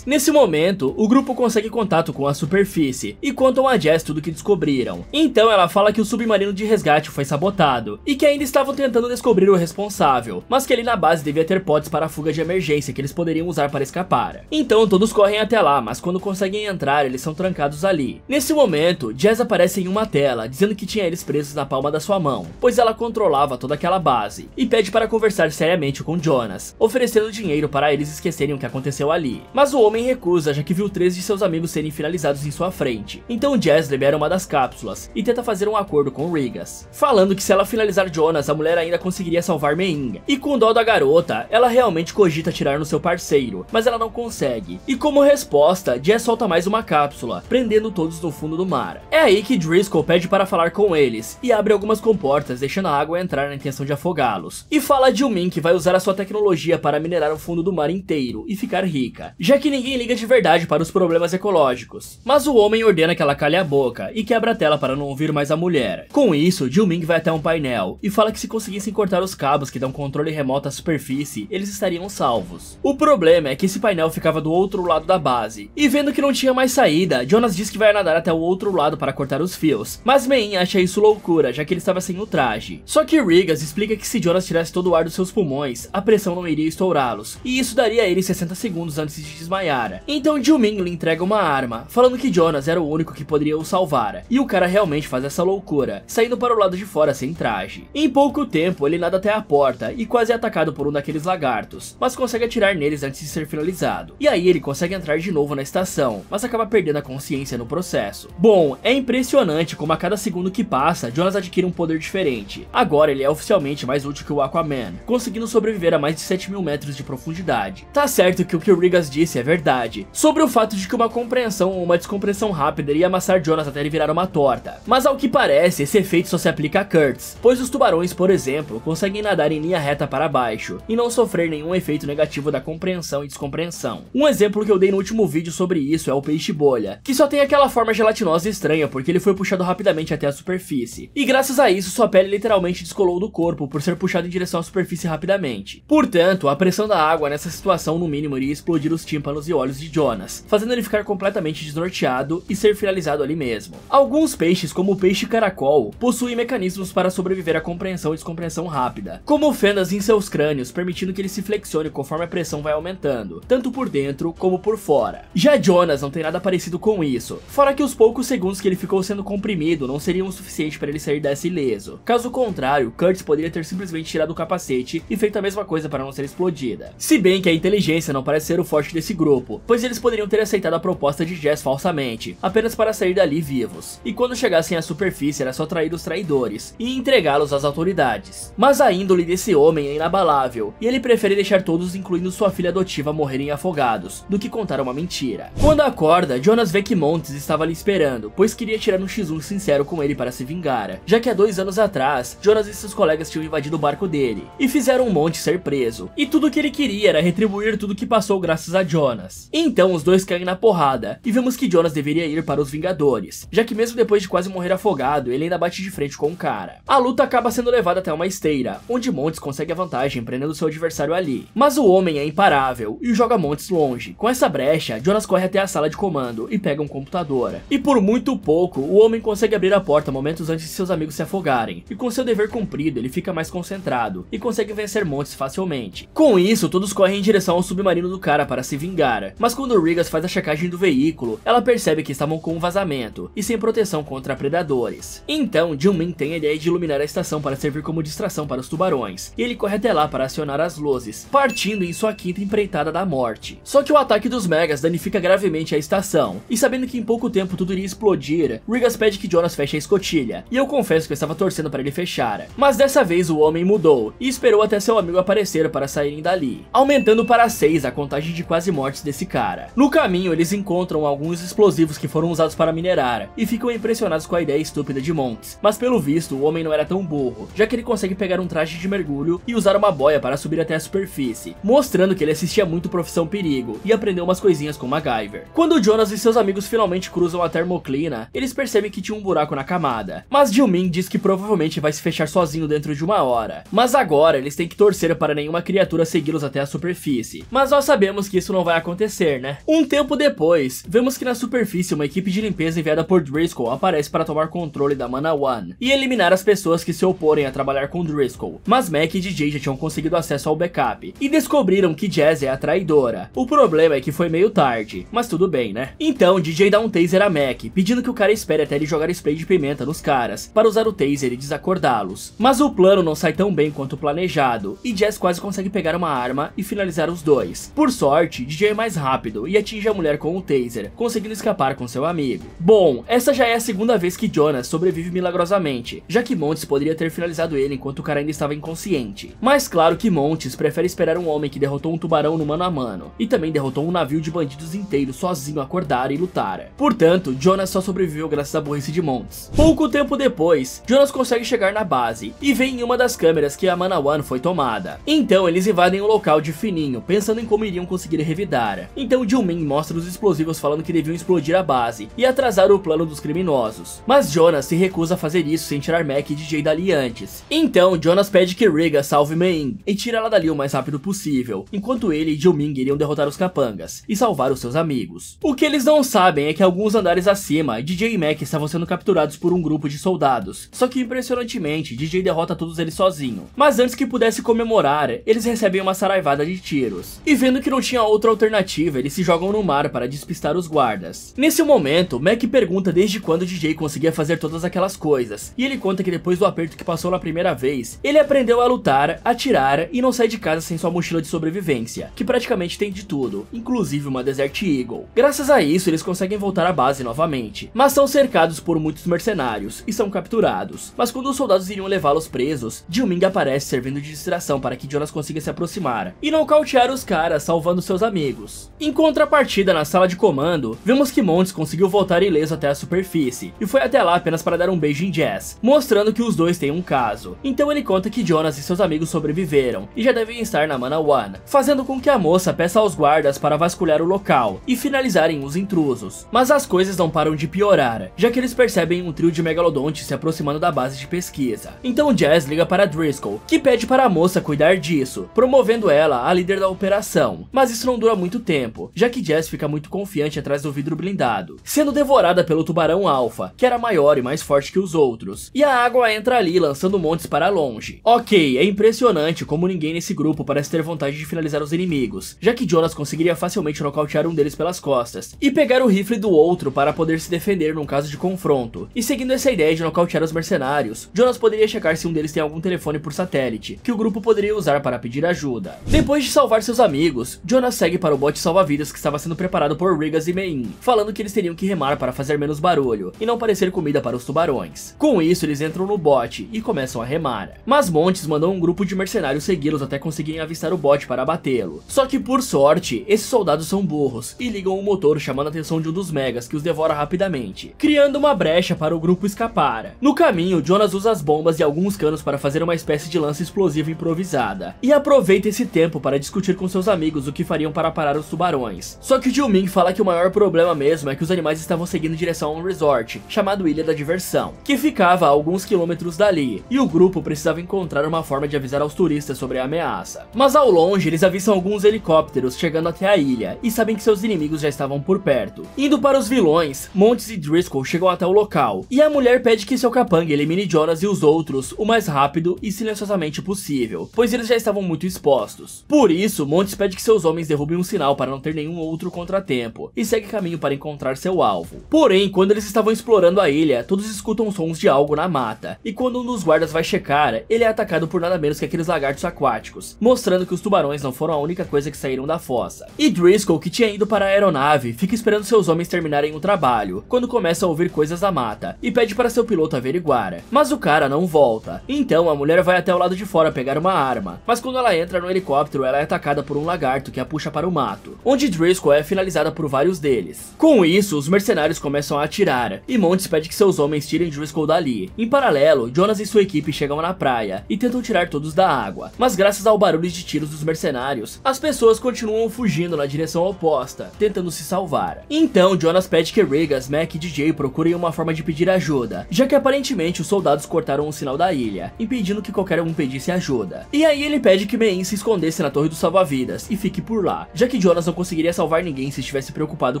Nesse momento, o grupo consegue contato com a superfície e contam a Jess tudo que descobriram. Então ela fala que o submarino de resgate foi sabotado e que ainda estavam tentando descobrir o responsável, mas que ali na base devia ter pods para a fuga de emergência que eles poderiam usar para escapar. Então todos correm até lá, mas quando conseguem entrar, eles são trancados ali. Nesse momento, Jess aparece em uma tela, dizendo que tinha eles presos na palma da sua mão, pois ela controlava toda aquela base, e pede para conversar seriamente com Jonas, oferecendo dinheiro para eles esquecerem o que aconteceu ali. Mas o homem recusa, já que viu 3 de seus amigos serem finalizados em sua frente. Então Jess libera uma das cápsulas e tenta fazer um acordo com Rigas, falando que se ela finalizar Jonas, a mulher ainda conseguiria salvar Mein. E com dó da garota, ela realmente cogita atirar no seu parceiro, mas ela não consegue. E como resposta, Jess solta mais uma cápsula, prendendo todos no fundo do mar. É aí que Driscoll pede para falar com eles e abre algumas comportas, deixando a água entrar na intenção de afogá-los. E fala a Jill-Min que vai usar a sua tecnologia para minerar o fundo do mar inteiro e ficar rica, já que ninguém liga de verdade para os problemas ecológicos. Mas o homem ordena que ela calhe a boca e quebra a tela para não ouvir mais a mulher. Com isso, Jill-Min vai até um painel e fala que se conseguissem cortar os cabos que dão controle remoto à superfície, eles estariam salvos. O problema é que esse painel ficava do outro lado da base, e vendo que não tinha mais saída, Jonas diz que vai nadar até até o outro lado para cortar os fios, mas Mein acha isso loucura, já que ele estava sem o traje. Só que Rigas explica que se Jonas tirasse todo o ar dos seus pulmões, a pressão não iria estourá-los, e isso daria a ele 60 segundos antes de desmaiar. Então Jimin lhe entrega uma arma, falando que Jonas era o único que poderia o salvar, e o cara realmente faz essa loucura, saindo para o lado de fora sem traje. Em pouco tempo, ele nada até a porta e quase é atacado por um daqueles lagartos, mas consegue atirar neles antes de ser finalizado. E aí ele consegue entrar de novo na estação, mas acaba perdendo a consciência no processo. Bom, é impressionante como a cada segundo que passa, Jonas adquire um poder diferente. Agora ele é oficialmente mais útil que o Aquaman, conseguindo sobreviver a mais de 7.000 metros de profundidade. Tá certo que o Rigas disse é verdade, sobre o fato de que uma compreensão ou uma descompressão rápida iria amassar Jonas até ele virar uma torta. Mas ao que parece, esse efeito só se aplica a Kurtz, pois os tubarões, por exemplo, conseguem nadar em linha reta para baixo, e não sofrer nenhum efeito negativo da compreensão e descompreensão. Um exemplo que eu dei no último vídeo sobre isso é o peixe bolha, que só tem aquela forma gelatinosa estranha porque ele foi puxado rapidamente até a superfície, e graças a isso sua pele literalmente descolou do corpo por ser puxado em direção à superfície rapidamente. Portanto, a pressão da água nessa situação no mínimo iria explodir os tímpanos e olhos de Jonas, fazendo ele ficar completamente desnorteado e ser finalizado ali mesmo. Alguns peixes, como o peixe caracol, possuem mecanismos para sobreviver à compreensão e descompreensão rápida, como fendas em seus crânios, permitindo que ele se flexione conforme a pressão vai aumentando, tanto por dentro como por fora. Já Jonas não tem nada parecido com isso, fora que os poucos segundos que ele ficou sendo comprimido não seriam o suficiente para ele sair dessa ileso. Caso contrário, Kurtz poderia ter simplesmente tirado o capacete e feito a mesma coisa para não ser explodida. Se bem que a inteligência não parece ser o forte desse grupo, pois eles poderiam ter aceitado a proposta de Jess falsamente, apenas para sair dali vivos, e quando chegassem à superfície era só trair os traidores e entregá-los às autoridades. Mas a índole desse homem é inabalável, e ele prefere deixar todos, incluindo sua filha adotiva, morrerem afogados, do que contar uma mentira. Quando acorda, Jonas vê que Montes estava ali esperando, pois queria tirar um X1 sincero com ele para se vingar, já que há 2 anos atrás, Jonas e seus colegas tinham invadido o barco dele, e fizeram Montes ser preso, e tudo que ele queria era retribuir tudo que passou graças a Jonas. Então os dois caem na porrada, e vemos que Jonas deveria ir para os Vingadores, já que mesmo depois de quase morrer afogado, ele ainda bate de frente com o cara. A luta acaba sendo levada até uma esteira, onde Montes consegue a vantagem prendendo seu adversário ali. Mas o homem é imparável, e joga Montes longe. Com essa brecha, Jonas corre até a sala de comando e pega um computador. E por muito pouco, o homem consegue abrir a porta momentos antes de seus amigos se afogarem, e com seu dever cumprido, ele fica mais concentrado, e consegue vencer Montes facilmente. Com isso, todos correm em direção ao submarino do cara para se vingar, mas quando Rigas faz a checagem do veículo, ela percebe que estavam com um vazamento, e sem proteção contra predadores. Então, Jimin tem a ideia de iluminar a estação para servir como distração para os tubarões, e ele corre até lá para acionar as luzes, partindo em sua quinta empreitada da morte. Só que o ataque dos Megas danifica gravemente a estação, e sabendo que em pouco tempo tudo iria explodir, Rigas pede que Jonas feche a escotilha, e eu confesso que eu estava torcendo para ele fechar. Mas dessa vez o homem mudou, e esperou até seu amigo aparecer para saírem dali, aumentando para 6 a contagem de quase mortes desse cara. No caminho eles encontram alguns explosivos que foram usados para minerar, e ficam impressionados com a ideia estúpida de Montes, mas pelo visto o homem não era tão burro, já que ele consegue pegar um traje de mergulho e usar uma boia para subir até a superfície, mostrando que ele assistia muito Profissão Perigo e aprendeu umas coisinhas com MacGyver. Quando Jonas e seus amigos finalmente cruzam a termoclina, eles percebem que tinha um buraco na camada, mas Jimin diz que provavelmente vai se fechar sozinho dentro de 1 hora. Mas agora eles têm que torcer para nenhuma criatura segui-los até a superfície, mas nós sabemos que isso não vai acontecer, né? Um tempo depois, vemos que na superfície uma equipe de limpeza enviada por Driscoll aparece para tomar controle da Mana One e eliminar as pessoas que se oporem a trabalhar com Driscoll, mas Mac e DJ já tinham conseguido acesso ao backup e descobriram que Jazz é a traidora. O problema é que foi meio tarde, mas tudo bem, né? Então DJ dá um taser a Mac, pedindo que o cara espere até ele jogar spray de pimenta nos caras, para usar o taser e desacordá-los. Mas o plano não sai tão bem quanto planejado, e Jazz quase consegue pegar uma arma e finalizar os dois. Por sorte, DJ é mais rápido e atinge a mulher com o taser, conseguindo escapar com seu amigo. Bom, essa já é a segunda vez que Jonas sobrevive milagrosamente, já que Montes poderia ter finalizado ele enquanto o cara ainda estava inconsciente. Mas claro que Montes prefere esperar um homem que derrotou um tubarão no mano a mano, e também derrotou um navio de bandidos inteiro sozinho acordar e lutar. Portanto, Jonas só sobreviveu graças à burrice de Montes. Pouco tempo depois, Jonas consegue chegar na base, e vê em uma das câmeras que a Mana One foi tomada. Então eles invadem o local de fininho, pensando em como iriam conseguir revidar. Então Jimin mostra os explosivos falando que deviam explodir a base, e atrasar o plano dos criminosos. Mas Jonas se recusa a fazer isso sem tirar Mac e DJ dali antes. Então Jonas pede que Rigas salve Mein, e tira ela dali o mais rápido possível, enquanto ele e Jimin iriam derrotar os capangas, e salvar os seus amigos. O que eles não sabem é que alguns andares acima, DJ e Mac estavam sendo capturados por um grupo de soldados. Só que impressionantemente, DJ derrota todos eles sozinho. Mas antes que pudesse comemorar, eles recebem uma saraivada de tiros. E vendo que não tinha outra alternativa, eles se jogam no mar para despistar os guardas. Nesse momento, Mac pergunta desde quando DJ conseguia fazer todas aquelas coisas. E ele conta que depois do aperto que passou na primeira vez, ele aprendeu a lutar, atirar e não sair de casa sem sua mochila de sobrevivência, que praticamente tem de tudo, inclusive uma Desert Eagle. Graças a isso, eles conseguem voltar à base novamente, mas são cercados por muitos mercenários e são capturados. Mas quando os soldados iriam levá-los presos, Jiu-Ming aparece servindo de distração para que Jonas consiga se aproximar e nocautear os caras, salvando seus amigos. Em contrapartida, na sala de comando, vemos que Montes conseguiu voltar ileso até a superfície e foi até lá apenas para dar um beijo em Jazz, mostrando que os dois têm um caso. Então ele conta que Jonas e seus amigos sobreviveram e já devem estar na Mana One, fazendo com que a moça peça aos guardas para vasculhar o local e finalizarem os intrusos. Mas as coisas não param de piorar, já que eles percebem um trio de megalodontes se aproximando da base de pesquisa. Então Jazz liga para Driscoll, que pede para a moça cuidar disso, promovendo ela a líder da operação. Mas isso não dura muito tempo, já que Jazz fica muito confiante atrás do vidro blindado, sendo devorada pelo tubarão alfa, que era maior e mais forte que os outros. E a água entra ali, lançando Montes para longe. Ok, é impressionante como ninguém nesse grupo parece ter vontade de finalizar os inimigos, já que Jonas conseguiria facilmente nocautear um deles pelas costas e pegar o rifle do outro para poder se defender num caso de confronto. E seguindo essa ideia de nocautear os mercenários, Jonas poderia checar se um deles tem algum telefone por satélite, que o grupo poderia usar para pedir ajuda. Depois de salvar seus amigos, Jonas segue para o bote salva-vidas que estava sendo preparado por Rigas e Mein, falando que eles teriam que remar para fazer menos barulho e não parecer comida para os tubarões. Com isso, eles entram no bote e começam a remar. Mas Montes mandou um grupo de mercenários segui-los até conseguirem avistar o bote para abatê-lo. Só que por sorte, esses soldados são burros e ligam o motor, chamando a atenção de um dos megas, que os devora rapidamente, criando uma brecha para o grupo escapar. No caminho, Jonas usa as bombas e alguns canos para fazer uma espécie de lança explosiva improvisada e aproveita esse tempo para discutir com seus amigos o que fariam para parar os tubarões. Só que Jiu-Ming fala que o maior problema mesmo é que os animais estavam seguindo em direção a um resort, chamado Ilha da Diversão, que ficava a alguns quilômetros dali, e o grupo precisava encontrar uma forma de avisar aos turistas sobre a ameaça. Mas ao longe, eles avistam alguns helicópteros chegando até a ilha, e sabem que seus inimigos já estavam por perto. Indo para os vilões, Montes e Driscoll chegam até o local, e a mulher pede que seu capanga elimine Jonas e os outros o mais rápido e silenciosamente possível, pois eles já estavam muito expostos. Por isso, Montes pede que seus homens derrubem um sinal para não ter nenhum outro contratempo, e segue caminho para encontrar seu alvo. Porém, quando eles estavam explorando a ilha, todos escutam sons de algo na mata, e quando um dos guardas vai checar, ele é atacado por nada menos que aqueles lagartos aquáticos, mostrando que os tubarões não foram a única coisa que saíram da fossa. E Driscoll, que tinha ido para a aeronave, fica esperando seus homens terminarem o trabalho, quando começa a ouvir coisas da mata, e pede para seu piloto averiguar. Mas o cara não volta. Então a mulher vai até o lado de fora pegar uma arma, mas quando ela entra no helicóptero, ela é atacada por um lagarto que a puxa para o mato, onde Driscoll é finalizada por vários deles. Com isso, os mercenários começam a atirar, e Montes pede que seus homens tirem Driscoll dali. Em paralelo, Jonas e sua equipe chegam na praia e tentam tirar todos da água, mas graças ao barulho de tiros dos mercenários, as pessoas continuam fugindo na direção oposta, tentando se salvar. Então Jonas pede que Rigas, Mac e DJ procurem uma forma de pedir ajuda, já que aparentemente os soldados cortaram o sinal da ilha, impedindo que qualquer um pedisse ajuda. E aí ele pede que Mein se escondesse na torre do salva-vidas e fique por lá, já que Jonas não conseguiria salvar ninguém se estivesse preocupado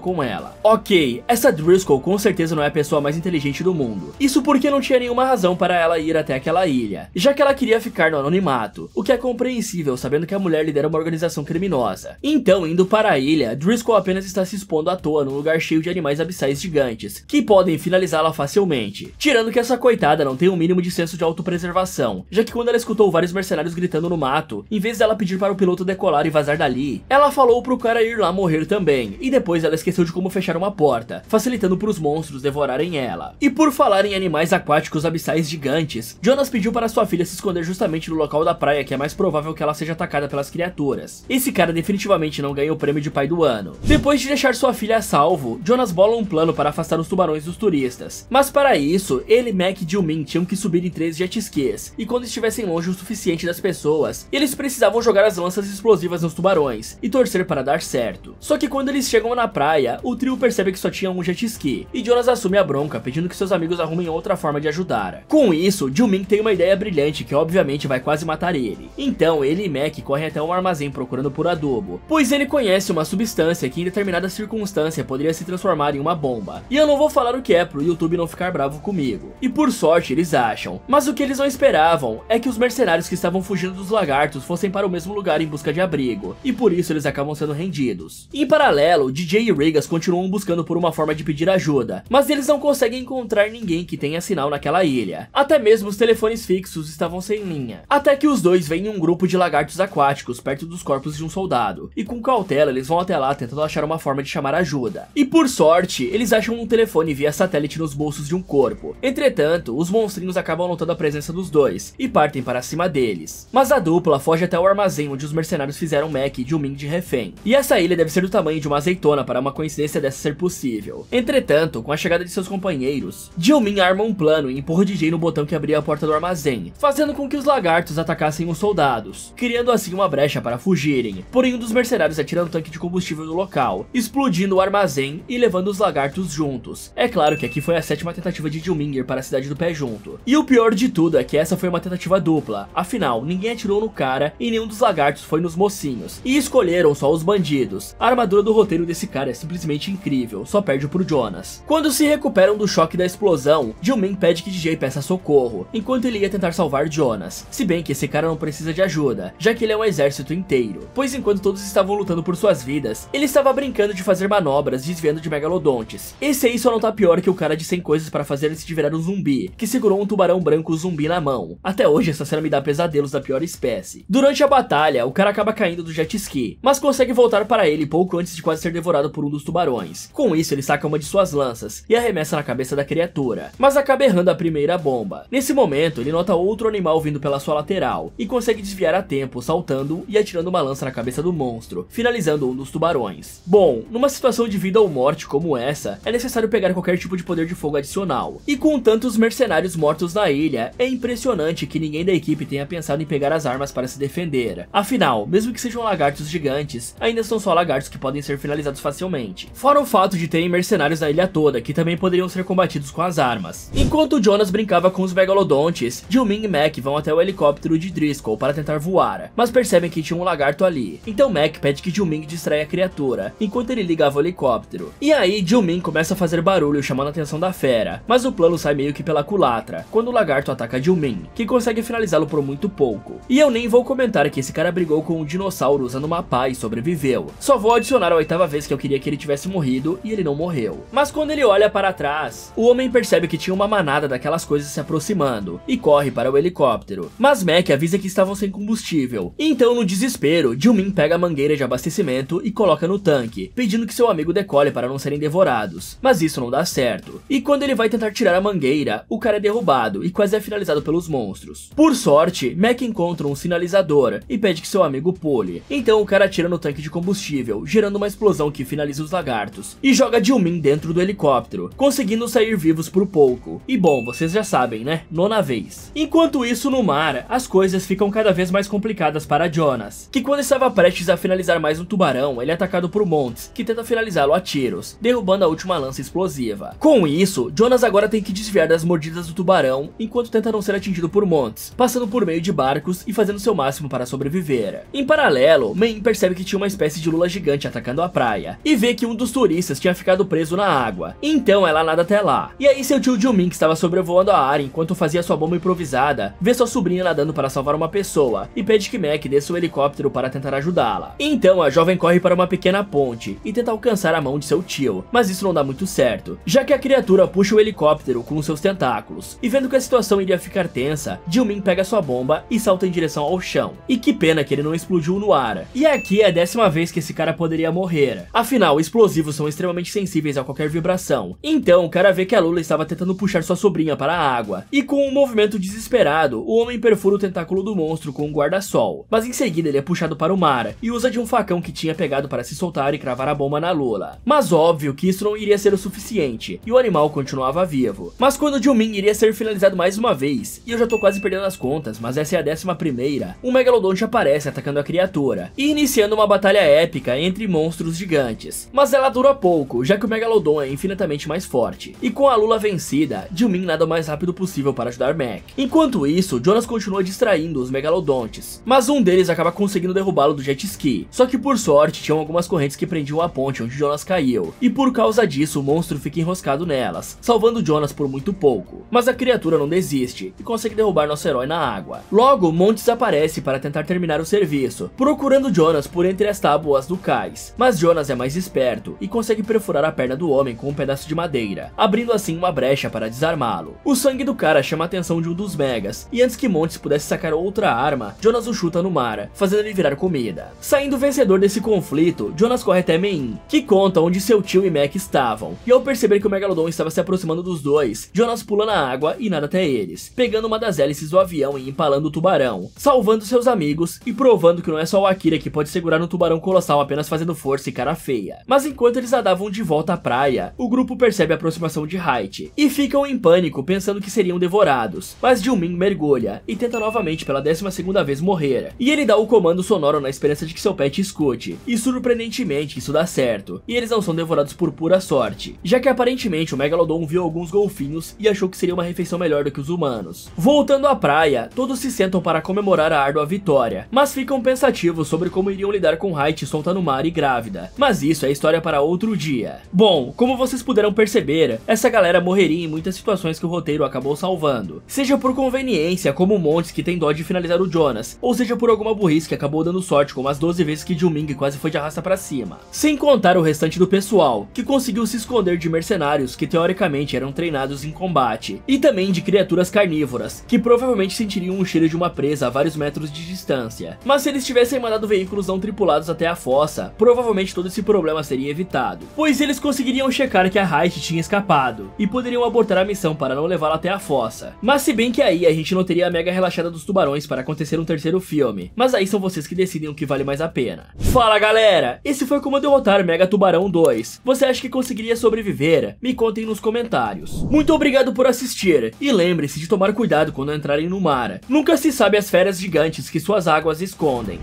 com ela. Ok, essa Driscoll com certeza não é a pessoa mais inteligente do mundo. Isso porque não tinha nenhuma razão para ela ir até aquela ilha, já que ela queria ficar no anonimato, o que é compreensível sabendo que a mulher lidera uma organização criminosa. Então, indo para a ilha, Driscoll apenas está se expondo à toa num lugar cheio de animais abissais gigantes, que podem finalizá-la facilmente. Tirando que essa coitada não tem um mínimo de senso de autopreservação, já que quando ela escutou vários mercenários gritando no mato, em vez dela pedir para o piloto decolar e vazar dali, ela falou pro cara ir lá morrer também, e depois ela esqueceu de como fechar uma porta, facilitando para os monstros devorarem ela. E por falar em animais aquáticos abissais gigantes, Jonas pediu para sua filha se esconder justamente no local da praia que é mais provável que ela seja atacada pelas criaturas. Esse cara definitivamente não ganha o prêmio de pai do ano. Depois de deixar sua filha a salvo, Jonas bola um plano para afastar os tubarões dos turistas. Mas para isso, ele, Mac e Jiu-Ming tinham que subir em 3 jet skis, e quando estivessem longe o suficiente das pessoas, eles precisavam jogar as lanças explosivas nos tubarões e torcer para dar certo. Só que quando eles chegam na praia, o trio percebe que só tinha um jet ski, e Jonas assume a bronca, pedindo que seus amigos arrumem outra forma de ajudar. Com isso, Jiu-Ming tem uma ideia brilhante que obviamente vai quase matar ele. Então ele e Mac correm até um armazém procurando por adubo, pois ele conhece uma substância que em determinada circunstância poderia se transformar transformada em uma bomba. E eu não vou falar o que é pro YouTube não ficar bravo comigo. E por sorte eles acham. Mas o que eles não esperavam é que os mercenários que estavam fugindo dos lagartos fossem para o mesmo lugar em busca de abrigo. E por isso eles acabam sendo rendidos. Em paralelo, DJ e Rigas continuam buscando por uma forma de pedir ajuda. Mas eles não conseguem encontrar ninguém que tenha sinal naquela ilha. Até mesmo os telefones fixos estavam sem linha. Até que os dois veem um grupo de lagartos aquáticos perto dos corpos de um soldado. E com cautela eles vão até lá tentando achar uma forma de chamar ajuda. E por sorte, eles acham um telefone via satélite nos bolsos de um corpo. Entretanto, os monstrinhos acabam notando a presença dos dois e partem para cima deles. Mas a dupla foge até o armazém onde os mercenários fizeram Mac e Jill-Min de refém. E essa ilha deve ser do tamanho de uma azeitona para uma coincidência dessa ser possível. Entretanto, com a chegada de seus companheiros, Jill-Min arma um plano e empurra o DJ no botão que abria a porta do armazém, fazendo com que os lagartos atacassem os soldados, criando assim uma brecha para fugirem. Porém, um dos mercenários atira um tanque de combustível no local, explodindo o armazém e levando os lagartos juntos. É claro que aqui foi a 7ª tentativa de Jill-Min ir para a cidade do pé junto. E o pior de tudo é que essa foi uma tentativa dupla, afinal, ninguém atirou no cara e nenhum dos lagartos foi nos mocinhos, e escolheram só os bandidos. A armadura do roteiro desse cara é simplesmente incrível, só perde pro Jonas. Quando se recuperam do choque da explosão, Jill-Min pede que DJ peça socorro, enquanto ele ia tentar salvar Jonas, se bem que esse cara não precisa de ajuda, já que ele é um exército inteiro, pois enquanto todos estavam lutando por suas vidas, ele estava brincando de fazer manobras desviando de megalodontes. Esse aí só não tá pior que o cara de 100 coisas para fazer ele se virar um zumbi, que segurou um tubarão branco zumbi na mão. Até hoje essa cena me dá pesadelos da pior espécie. Durante a batalha, o cara acaba caindo do jet ski, mas consegue voltar para ele pouco antes de quase ser devorado por um dos tubarões. Com isso ele saca uma de suas lanças e arremessa na cabeça da criatura, mas acaba errando a primeira bomba. Nesse momento ele nota outro animal vindo pela sua lateral e consegue desviar a tempo, saltando e atirando uma lança na cabeça do monstro, finalizando um dos tubarões. Bom, numa situação de vida ou morte como essa, é necessário pegar qualquer tipo de poder de fogo adicional. E com tantos mercenários mortos na ilha, é impressionante que ninguém da equipe tenha pensado em pegar as armas para se defender. Afinal, mesmo que sejam lagartos gigantes, ainda são só lagartos que podem ser finalizados facilmente. Fora o fato de terem mercenários na ilha toda, que também poderiam ser combatidos com as armas. Enquanto Jonas brincava com os megalodontes, Jill-Min e Mac vão até o helicóptero de Driscoll para tentar voar, mas percebem que tinha um lagarto ali. Então Mac pede que Jill-Min distraia a criatura, enquanto ele ligava o helicóptero. E aí Jill-Min começa a fazer barulho chamando a atenção da fera, mas o plano sai meio que pela culatra, quando o lagarto ataca Jill-Min, que consegue finalizá-lo por muito pouco. E eu nem vou comentar que esse cara brigou com um dinossauro usando uma pá e sobreviveu. Só vou adicionar a 8ª vez que eu queria que ele tivesse morrido e ele não morreu. Mas quando ele olha para trás, o homem percebe que tinha uma manada daquelas coisas se aproximando e corre para o helicóptero. Mas Mac avisa que estavam sem combustível. Então, no desespero, Jill-Min pega a mangueira de abastecimento e coloca no tanque, pedindo que seu amigo decole para não serem devorados. Mas isso não dá certo. E quando ele vai tentar tirar a mangueira, o cara é derrubado e quase é finalizado pelos monstros. Por sorte, Mac encontra um sinalizador e pede que seu amigo pule. Então o cara atira no tanque de combustível, gerando uma explosão que finaliza os lagartos, e joga Jill-Min dentro do helicóptero, conseguindo sair vivos por pouco. E bom, vocês já sabem, né? 9ª vez. Enquanto isso, no mar, as coisas ficam cada vez mais complicadas para Jonas, que quando estava prestes a finalizar mais um tubarão, ele é atacado por Montes, que tenta finalizá-lo a tiros, derrubando a última lança explosiva. Com isso, Jonas agora tem que desviar das mordidas do tubarão, enquanto tenta não ser atingido por Montes, passando por meio de barcos e fazendo seu máximo para sobreviver. Em paralelo, Main percebe que tinha uma espécie de lula gigante atacando a praia, e vê que um dos turistas tinha ficado preso na água. Então ela nada até lá. E aí seu tio Jill-Min, que estava sobrevoando a área enquanto fazia sua bomba improvisada, vê sua sobrinha nadando para salvar uma pessoa, e pede que Mac desça o helicóptero para tentar ajudá-la. Então a jovem corre para uma pequena ponte, e tenta alcançar a mão de seu tio, mas isso não dá muito certo, já que a criatura puxa o helicóptero com seus tentáculos. E vendo que a situação iria ficar tensa, Jill-Min pega sua bomba e salta em direção ao chão. E que pena que ele não explodiu no ar. E aqui é a 10ª vez que esse cara poderia morrer. Afinal, explosivos são extremamente sensíveis a qualquer vibração. Então, o cara vê que a Lula estava tentando puxar sua sobrinha para a água. E com um movimento desesperado, o homem perfura o tentáculo do monstro com um guarda-sol. Mas em seguida ele é puxado para o mar e usa de um facão que tinha pegado para se soltar e cravar a bomba na Lula. Mas óbvio que isso não iria ser o suficiente, e o animal continuava vivo. Mas quando Jill-Min iria ser finalizado mais uma vez, e eu já tô quase perdendo as contas, mas essa é a 11ª, um megalodonte aparece atacando a criatura, e iniciando uma batalha épica entre monstros gigantes. Mas ela dura pouco, já que o megalodon é infinitamente mais forte. E com a Lula vencida, Jill-Min nada o mais rápido possível para ajudar Mac. Enquanto isso, Jonas continua distraindo os megalodontes, mas um deles acaba conseguindo derrubá-lo do jet ski. Só que por sorte, tinham algumas correntes que prendiam a ponte onde Jonas caiu, e por por causa disso o monstro fica enroscado nelas, salvando Jonas por muito pouco. Mas a criatura não desiste e consegue derrubar nosso herói na água. Logo, Montes aparece para tentar terminar o serviço, procurando Jonas por entre as tábuas do cais. Mas Jonas é mais esperto e consegue perfurar a perna do homem com um pedaço de madeira, abrindo assim uma brecha para desarmá-lo. O sangue do cara chama a atenção de um dos megas, e antes que Montes pudesse sacar outra arma, Jonas o chuta no mar, fazendo ele virar comida. Saindo vencedor desse conflito, Jonas corre até Mein, que conta onde seu tio e Mac estavam, e ao perceber que o Megalodon estava se aproximando dos dois, Jonas pula na água e nada até eles, pegando uma das hélices do avião e empalando o tubarão, salvando seus amigos e provando que não é só o Akira que pode segurar um tubarão colossal apenas fazendo força e cara feia. Mas enquanto eles nadavam de volta à praia, o grupo percebe a aproximação de Height e ficam em pânico pensando que seriam devorados, mas Jiumin mergulha e tenta novamente pela 12ª vez morrer, e ele dá o comando sonoro na esperança de que seu pet escute, e surpreendentemente isso dá certo, e eles não são devorados por pura sorte, já que aparentemente o Megalodon viu alguns golfinhos e achou que seria uma refeição melhor do que os humanos. Voltando à praia, todos se sentam para comemorar a árdua vitória, mas ficam pensativos sobre como iriam lidar com Height solta no mar e grávida, mas isso é história para outro dia. Bom, como vocês puderam perceber, essa galera morreria em muitas situações que o roteiro acabou salvando, seja por conveniência, como Montes que tem dó de finalizar o Jonas, ou seja por alguma burrice que acabou dando sorte, como as 12 vezes que Jiumin quase foi de arrasta pra cima. Sem contar o restante do pessoal, que conseguiu se esconder de mercenários que teoricamente eram treinados em combate, e também de criaturas carnívoras, que provavelmente sentiriam o cheiro de uma presa a vários metros de distância. Mas se eles tivessem mandado veículos não tripulados até a fossa, provavelmente todo esse problema seria evitado, pois eles conseguiriam checar que a Height tinha escapado, e poderiam abortar a missão para não levá-la até a fossa. Mas se bem que aí a gente não teria a mega relaxada dos tubarões para acontecer um terceiro filme, mas aí são vocês que decidem o que vale mais a pena. Fala galera, esse foi como derrotar Mega Tubarão 2, você acha que conseguiria sobreviver? Me contem nos comentários. Muito obrigado por assistir, e lembre-se de tomar cuidado quando entrarem no mar, nunca se sabe as feras gigantes que suas águas escondem.